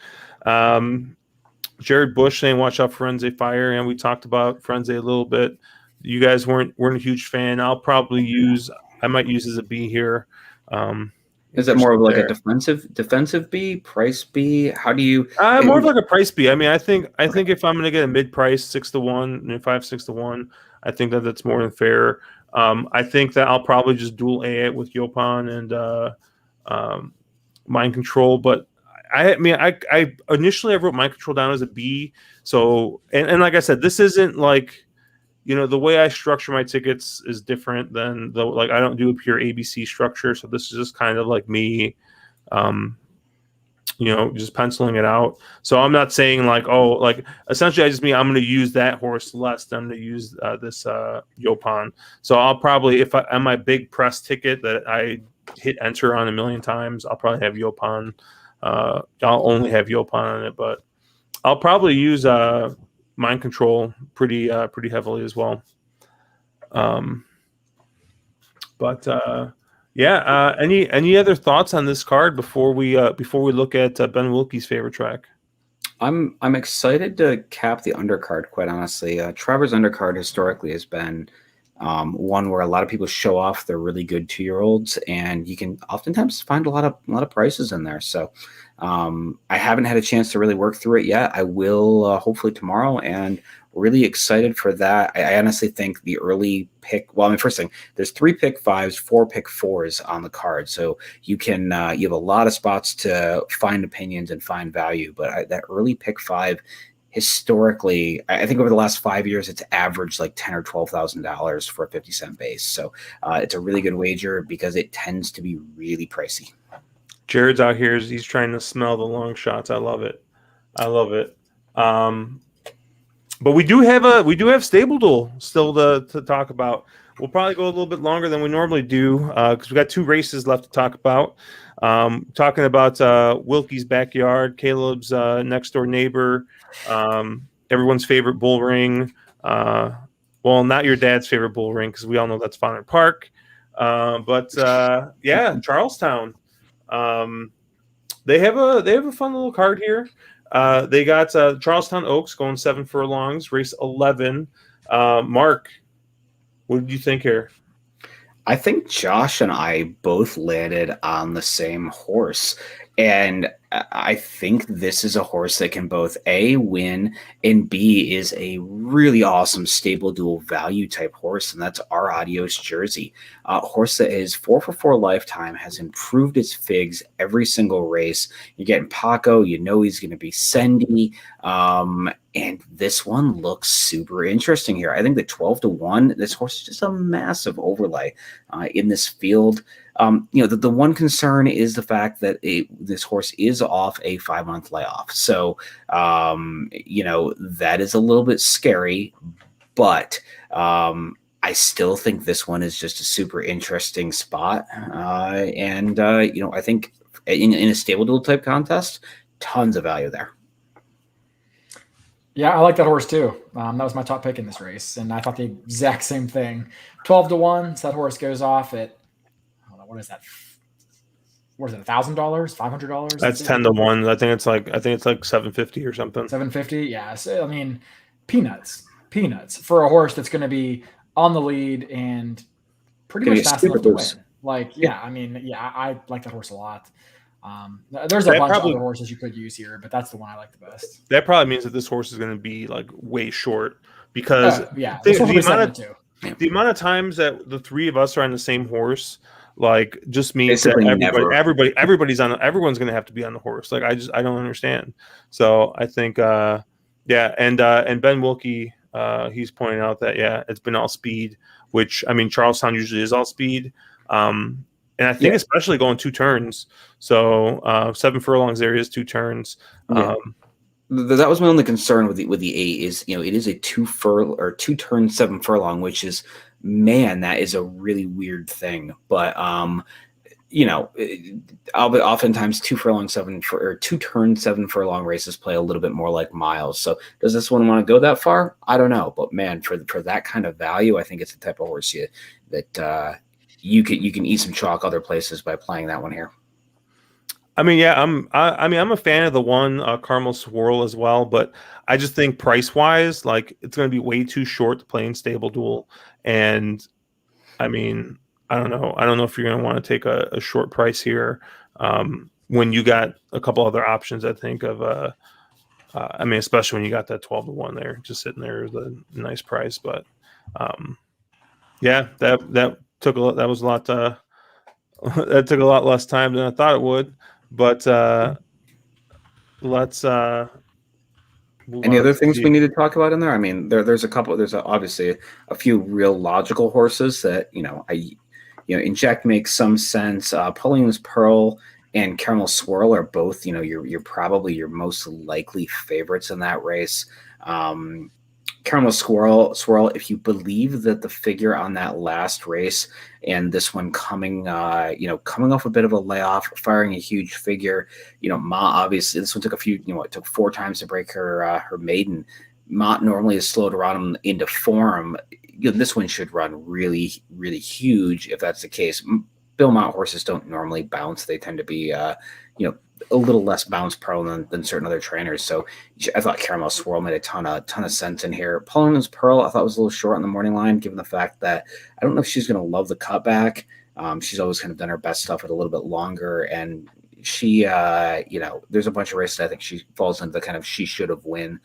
Jared Bush saying, "Watch out for Frenzy Fire," and we talked about Frenzy a little bit. You guys weren't a huge fan. I might use as a B here. Is that more of like a defensive B, price B? How do you? More of like a price B. I mean, I think if I'm going to get a mid price 6-1, 5-6-1, I think that's more than fair. I think that I'll probably just dual A it with Yopon and Mind Control, but I initially wrote Mind Control down as a B. So and like I said, this isn't like, the way I structure my tickets is different than I don't do a pure ABC structure. So this is just kind of like me, just penciling it out. So I'm not saying essentially I'm going to use that horse less than I'm going to use this Yopon. So I'll probably, if on my big press ticket that I hit enter on 1,000,000 times, I'll probably have Yopon. I'll only have Yopon on it, but I'll probably use Mind Control pretty heavily as well. Any other thoughts on this card before we look at Ben Wilke's favorite track? I'm excited to cap the undercard, quite honestly. Travers undercard historically has been one where a lot of people show off their really good 2-year-olds, and you can oftentimes find a lot of prices in there. So I haven't had a chance to really work through it yet. I will hopefully tomorrow, and really excited for that. I honestly think the early pick. Well, I mean, first thing, there's 3 pick 5s, 4 pick 4s on the card, so you can you have a lot of spots to find opinions and find value. But that early pick 5. Historically, I think over the last 5 years, it's averaged like $10,000 or $12,000 for a 50-cent base. So it's a really good wager because it tends to be really pricey. Jared's out here. He's trying to smell the long shots. I love it. But we do have StableDuel still to talk about. We'll probably go a little bit longer than we normally do because we got 2 races left to talk about. Talking about Wilke's backyard, Caleb's next door neighbor, everyone's favorite bull ring. Well, not your dad's favorite bull ring because we all know that's Fowler Park. But Charlestown. They have a fun little card here. They got Charlestown Oaks going 7 furlongs, race 11. Mark, what did you think here? I think Josh and I both landed on the same horse. And I think this is a horse that can both A, win, and B, is a really awesome StableDuel value type horse, and that's our Adios Jersey. A horse that is 4-for-4 lifetime, has improved its figs every single race. You're getting Paco, he's going to be Sendy, and this one looks super interesting here. I think the 12-1, this horse is just a massive overlay in this field. The one concern is the fact that this horse is off a 5-month layoff. So, that is a little bit scary, but I still think this one is just a super interesting spot. I think in a StableDuel type contest, tons of value there. Yeah, I like that horse too. That was my top pick in this race, and I thought the exact same thing. 12-1, so that horse goes off at, what is that? What is it? $1,000? $500? That's 10-1. I think it's like $750 or something. $750. Yeah. So, I mean, peanuts for a horse that's going to be on the lead and pretty much fast enough to win. I like that horse a lot. There's a That bunch probably- of other horses you could use here, but that's the one I like the best. That probably means that this horse is going to be like way short because Yeah, the, this one will the be amount 7-2. the amount of times that the three of us are on the same horse, like, just means Basically that never. everyone's going to have to be on the horse. Like, I don't understand. So I think, and Ben Wilkie, he's pointing out that it's been all speed, which, I mean, Charlestown usually is all speed. And I think especially going 2 turns. So 7 furlongs there is 2 turns. Yeah. That was my only concern with the 8 is, it is a 2 turn 7 furlong, which is, man, that is a really weird thing. But oftentimes 2 turn 7 furlong races play a little bit more like miles. So does this one want to go that far? I don't know, but man, for that kind of value, I think it's the type of horse that you can eat some chalk other places by playing that one here. I mean, I'm a fan of the one Caramel Swirl as well, but I just think price wise, like, it's going to be way too short to play in StableDuel. And I mean, I don't know if you're going to want to take a short price here when you got a couple other options. I think of, I mean, especially when you got that 12-1 there, just sitting there with a nice price. But that took a lot. That was a lot. That took a lot less time than I thought it would. But let's. Any other things we need to talk about in there? I mean, there's a couple. There's obviously a few real logical horses that Inject makes some sense. Pauline's Pearl and Caramel Swirl are both, you're probably your most likely favorites in that race. Caramel Swirl, if you believe that the figure on that last race and this one coming off a bit of a layoff, firing a huge figure, Ma, obviously this one took it took 4 times to break her maiden. Ma normally is slowed around into form. This one should run really, really huge if that's the case. Bill Mott horses don't normally bounce. They tend to be, a little less bounce prone than certain other trainers. So I thought Caramel Swirl made a ton of sense in here. Pauline's Pearl, I thought was a little short on the morning line, given the fact that I don't know if she's going to love the cutback. She's always kind of done her best stuff with a little bit longer. And she, there's a bunch of races I think she falls into the kind of she should have won.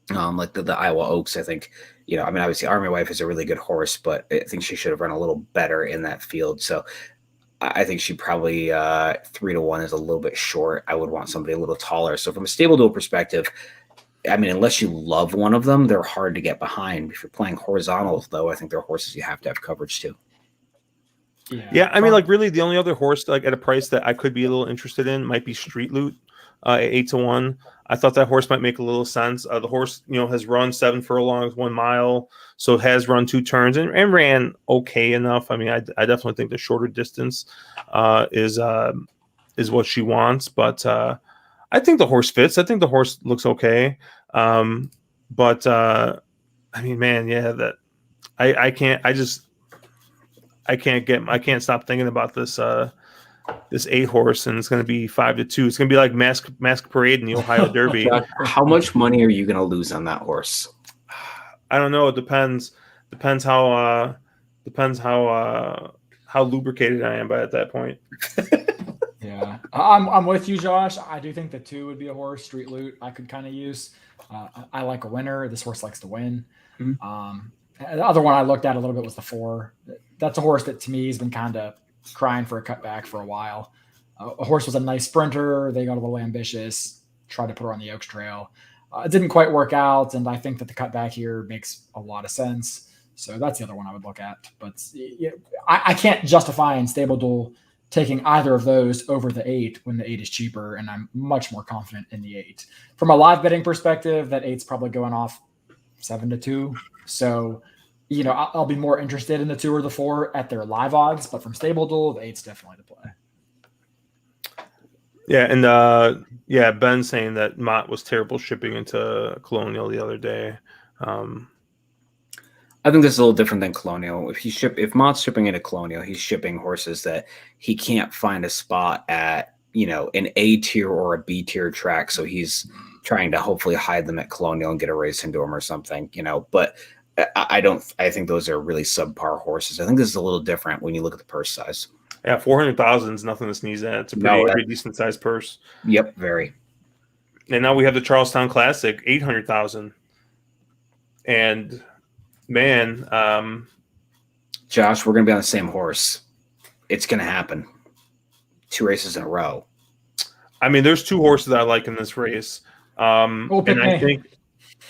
Like the Iowa Oaks, I think, obviously Army Wife is a really good horse, but I think she should have run a little better in that field. So I think she probably 3-1 is a little bit short. I would want somebody a little taller. So from a StableDuel perspective, I mean, unless you love one of them, they're hard to get behind. If you're playing horizontals, though, I think they're horses you have to have coverage to. Yeah, I mean, like, really, the only other horse like at a price that I could be a little interested in might be Street Loot at 8-1. I thought that horse might make a little sense. The horse, has run 7 furlongs, 1 mile, so has run 2 turns and ran okay enough. I mean, I definitely think the shorter distance is what she wants, but I think the horse fits. I think the horse looks okay, but I mean, man, that I can't stop thinking about this. This 8 horse, and it's going to be 5-2. It's going to be like mask parade in the Ohio Derby. How much money are you going to lose on that horse? I don't know. It depends how lubricated I am at that point. Yeah, I'm with you, Josh. I do think the 2 would be a horse. Street Loot I could kind of use. I like a winner. This horse likes to win. Mm-hmm. The other one I looked at a little bit was the 4. That's a horse that to me has been kind of crying for a cutback for a while. A horse was a nice sprinter. They got a little ambitious, tried to put her on the Oaks Trail. It didn't quite work out, and I think that the cutback here makes a lot of sense. So that's the other one I would look at. But I can't justify in StableDuel taking either of those over the 8 when the 8 is cheaper, and I'm much more confident in the 8. From a live betting perspective, that 8's probably going off 7-2. So I'll be more interested in the 2 or the 4 at their live odds, but from StableDuel, the 8's definitely the play. Yeah, and Ben's saying that Mott was terrible shipping into Colonial the other day. I think this is a little different than Colonial. If Mott's shipping into Colonial, he's shipping horses that he can't find a spot at, an A tier or a B tier track. So he's trying to hopefully hide them at Colonial and get a race into them or something, But I think those are really subpar horses. I think this is a little different when you look at the purse size. Yeah, 400,000 is nothing to sneeze at. It's a pretty decent sized purse. Yep, very. And now we have the Charlestown Classic, 800,000. And man, Josh, we're gonna be on the same horse. It's gonna happen. 2 races in a row. I mean, there's 2 horses that I like in this race. And I think,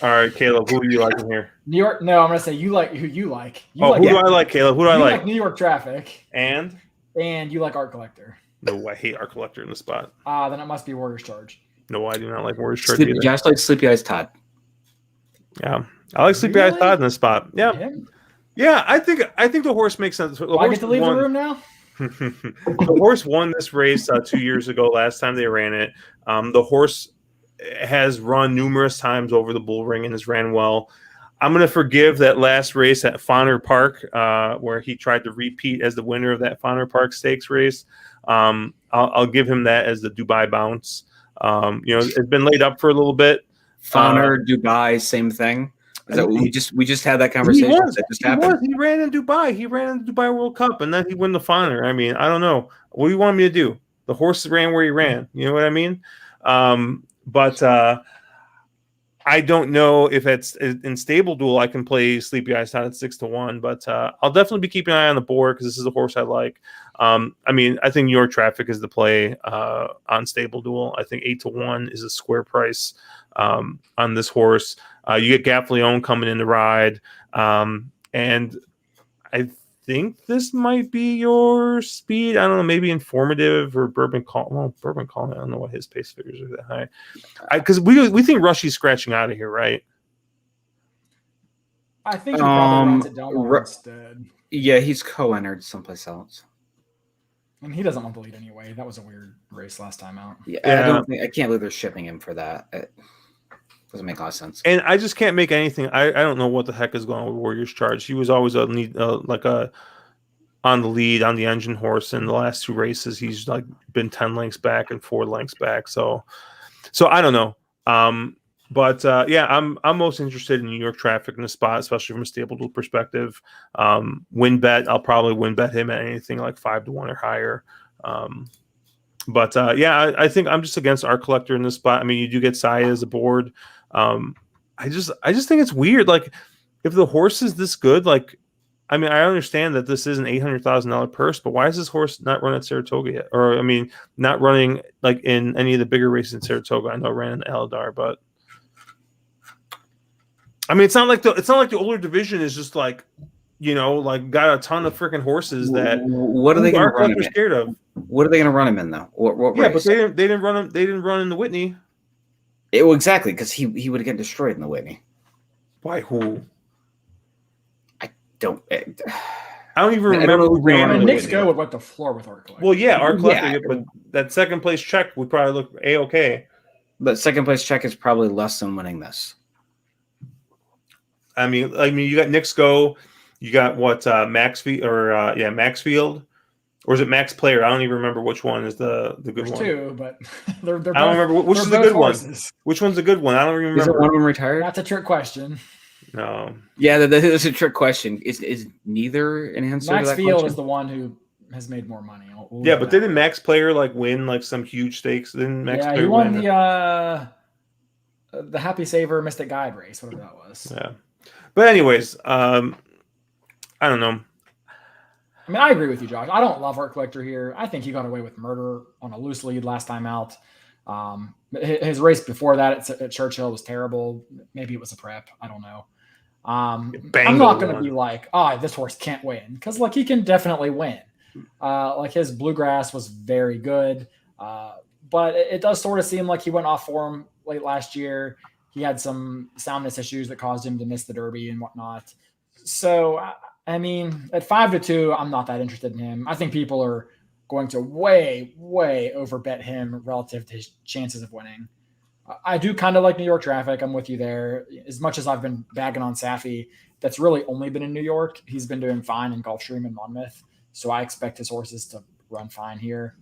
all right, Caleb, who do you like in here? New York. No, I'm gonna say you like who you like. Who do I like, Caleb? Who do I like? New York Traffic. And you like Art Collector. No, I hate Art Collector in the spot. Then it must be Warriors Charge. No, I do not like Warriors Charge either. Josh likes Sleepy Eyes Todd. Yeah, I like Sleepy Eyes Todd in this spot. Yeah, yeah. I think the horse makes sense. I get to leave the room now. The horse won this race 2 years ago. Last time they ran it, the horse has run numerous times over the bull ring and has ran well. I'm going to forgive that last race at Fauner Park, where he tried to repeat as the winner of that Fauner Park Stakes race. I'll give him that as the Dubai bounce. It's been laid up for a little bit. Fauner, Dubai, same thing. Is that we just had that conversation? He ran in Dubai. He ran in the Dubai World Cup, and then he won the Fauner. I mean, I don't know. What do you want me to do? The horse ran where he ran. You know what I mean? But I don't know if it's in StableDuel. I can play Sleepy Eyes Todd at 6-1, but I'll definitely be keeping an eye on the board because this is a horse I like. I think New York Traffic is the play on StableDuel. I think 8-1 is a square price on this horse. You get Gaffleone coming in the ride, and I think this might be your speed. I don't know, maybe Informative or Bourbon Call. Well, Bourbon Call, I don't know what his pace figures are that high. Because we think Rushy's scratching out of here, right? I think he probably runs at Delmar instead. Yeah, he's co-entered someplace else. And he doesn't want the lead anyway. That was a weird race last time out. Yeah, I can't believe they're shipping him for that. It doesn't make a lot of sense. And I just can't make anything. I don't know what the heck is going on with Warriors Charge. He was always on the lead on the engine horse. In the last 2 races, he's been 10 lengths back and 4 lengths back. So I don't know. But I'm most interested in New York Traffic in the spot, especially from a StableDuel perspective. Win bet, I'll probably win bet him at anything like 5-1 or higher. I think I'm just against Art Collector in this spot. I mean, you do get Saya as a board. I just think it's weird. Like, if the horse is this good, I understand that this is an $800,000 purse, but why is this horse not run at Saratoga yet? Or, not running in any of the bigger races in Saratoga. I know it ran in Aladar, but it's not like the older division is just got a ton of freaking horses that what are they going to run him in? Scared of. What are they going to run him in though? What yeah, race? But they didn't run him. They didn't run in the Whitney. Exactly, because he would get destroyed in the Whitney. By who? I don't even remember who ran in the Nick's Whitney. go went the floor with Art Collector. Well, yeah, Art Collector, but that second place check would probably look A-okay. But second place check is probably less than winning this. You got Nick's go. You got what Maxfield, or is it Max Player? I don't even remember which one is the good There's one. 2, but they're both, I don't remember which is the good one. Which one's the good one? I don't even remember. Is one of them retired? That's a trick question. No. Yeah, that's a trick question. Is neither an answer? Maxfield is the one who has made more money. But didn't Max Player win some huge stakes? Didn't Max Player he won win the Happy Saver Mystic Guide race, whatever that was. Yeah. But anyways, I don't know. I agree with you, Josh. I don't love Art Collector here. I think he got away with murder on a loose lead last time out. His race before that at Churchill was terrible. Maybe it was a prep. I don't know. I'm not going to be like, this horse can't win, because he can definitely win. His Bluegrass was very good, but it does sort of seem like he went off form late last year. He had some soundness issues that caused him to miss the Derby and whatnot. So, at 5-2, I'm not that interested in him. I think people are going to way, way overbet him relative to his chances of winning. I do kind of like New York Traffic. I'm with you there. As much as I've been bagging on Safi, that's really only been in New York. He's been doing fine in Gulfstream and Monmouth, so I expect his horses to run fine here.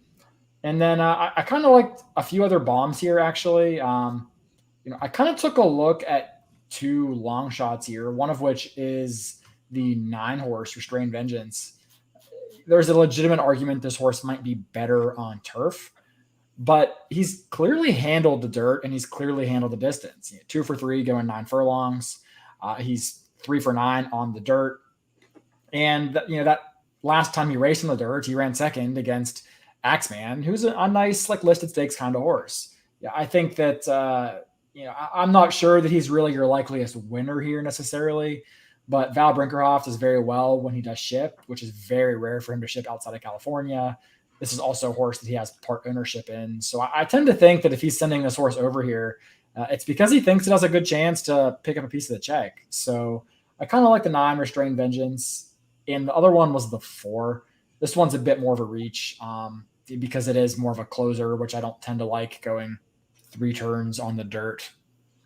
And then I kind of liked a few other bombs here, actually. I kind of took a look at two long shots here, one of which is the 9 horse Restrained Vengeance. There's a legitimate argument this horse might be better on turf, but he's clearly handled the dirt and he's clearly handled the distance. 2 for 3 going 9 furlongs. He's 3 for 9 on the dirt. And that last time he raced in the dirt, he ran second against Axeman, who's a nice like listed stakes kind of horse. Yeah, I think that I'm not sure that he's really your likeliest winner here necessarily, but Val Brinkerhoff does very well when he does ship, which is very rare for him to ship outside of California. This is also a horse that he has part ownership in. So I tend to think that if he's sending this horse over here, it's because he thinks it has a good chance to pick up a piece of the check. So I kind of like the 9 Restrained Vengeance. And the other one was the 4. This one's a bit more of a reach because it is more of a closer, which I don't tend to like going 3 turns on the dirt.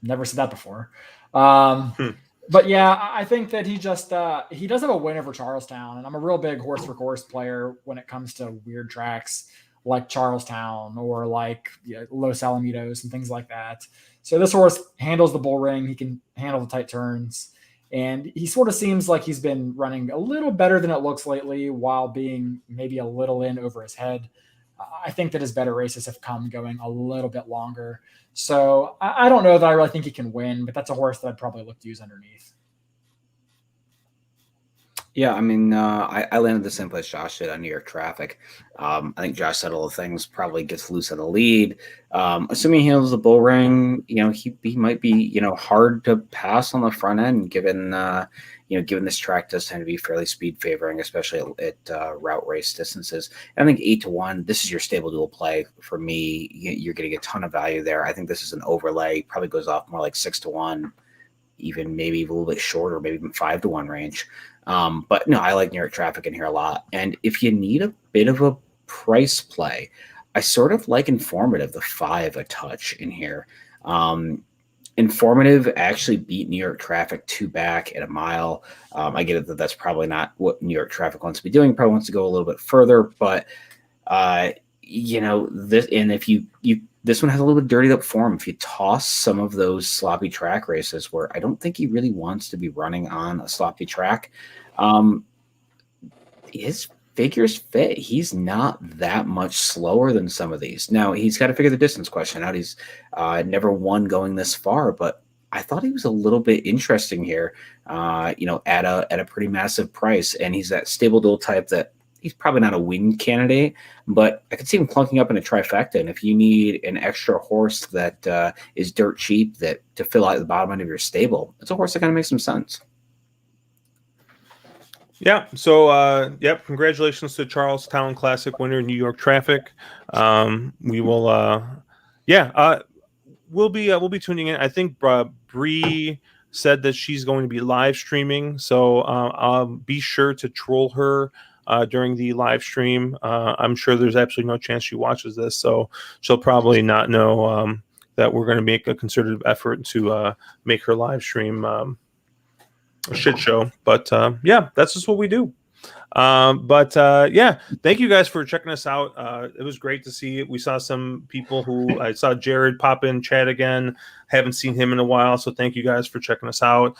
Never said that before. But yeah, I think that he does have a win over Charlestown. And I'm a real big horse for course player when it comes to weird tracks like Charlestown or like Los Alamitos and things like that. So this horse handles the bull ring. He can handle the tight turns. And he sort of seems like he's been running a little better than it looks lately while being maybe a little in over his head. I think that his better races have come going a little bit longer. So I don't know that I really think he can win, but that's a horse that I'd probably look to use underneath. Yeah, I mean, I landed the same place Josh did on New York Traffic. I think Josh said all the things, probably gets loose at the lead. Assuming he handles the bull ring, he might be, hard to pass on the front end, given this track does tend to be fairly speed favoring, especially at route race distances. I think 8-1, this is your StableDuel play for me. You're getting a ton of value there. I think this is an overlay, probably goes off more like 6-1, even maybe a little bit shorter, maybe even 5-1 range. But no, I like New York Traffic in here a lot. And if you need a bit of a price play, I sort of like Informative, the 5 a touch in here. Informative actually beat New York Traffic 2 back at a mile. I get it that that's probably not what New York Traffic wants to be doing. Probably wants to go a little bit further, but this, and if you this one has a little bit dirtied up form. If you toss some of those sloppy track races where I don't think he really wants to be running on a sloppy track, his figures fit. He's not that much slower than some of these. Now, he's got to figure the distance question out. He's never won going this far, but I thought he was a little bit interesting here, at a pretty massive price. And he's that StableDuel type that he's probably not a win candidate, but I could see him clunking up in a trifecta. And if you need an extra horse that is dirt cheap to fill out the bottom end of your stable, it's a horse that kind of makes some sense. Yeah. So, congratulations to Charlestown Classic winner, New York Traffic. We will, we'll be tuning in. I think Bree said that she's going to be live streaming, so be sure to troll her during the live stream. I'm sure there's absolutely no chance she watches this, so she'll probably not know that we're going to make a concerted effort to make her live stream a shit show. But that's just what we do. Thank you guys for checking us out. It was great to see it. We saw some people who I saw Jared pop in chat again. Haven't seen him in a while, so thank you guys for checking us out.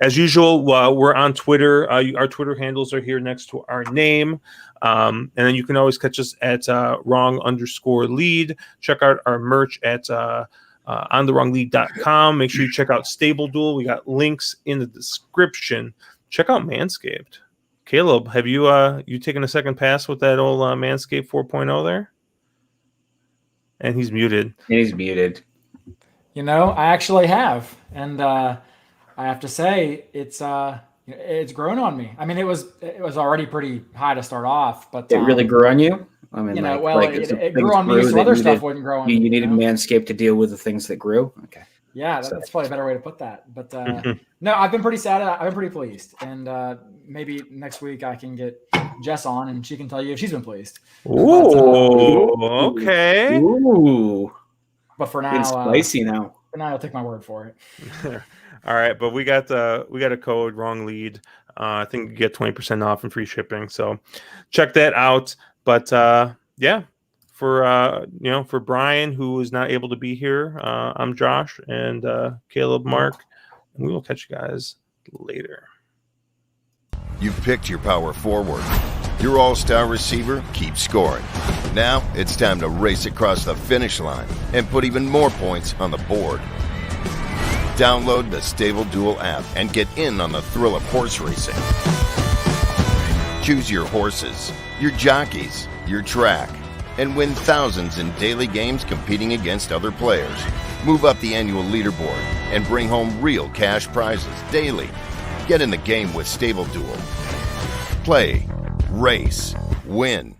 As usual, we're on Twitter. Our Twitter handles are here next to our name. And then you can always catch us at wrong_lead. Check out our merch at ontherwronglead.com. Make sure you check out StableDuel. We got links in the description. Check out Manscaped. Caleb, have you taken a second pass with that old Manscaped 4.0 there? And he's muted. I actually have. And I have to say, it's grown on me. I mean, it was already pretty high to start off, but it really grew on you. I mean, it grew on me, so other stuff wouldn't grow on me. You needed Manscaped to deal with the things that grew. Okay. Yeah, that's probably a better way to put that. But no, I've been pretty sad. I've been pretty pleased, and maybe next week I can get Jess on, and she can tell you if she's been pleased. Ooh, okay. Ooh. But for now, it's spicy now. For now, I'll take my word for it. All right, but we got a code wrong lead. I think you get 20% off and free shipping. So check that out. But for Brian, who is not able to be here. I'm Josh, and Caleb, Mark, and we will catch you guys later. You've picked your power forward. Your all-star receiver keeps scoring. Now it's time to race across the finish line and put even more points on the board. Download the StableDuel app and get in on the thrill of horse racing. Choose your horses, your jockeys, your track, and win thousands in daily games competing against other players. Move up the annual leaderboard and bring home real cash prizes daily. Get in the game with StableDuel. Play, race, win.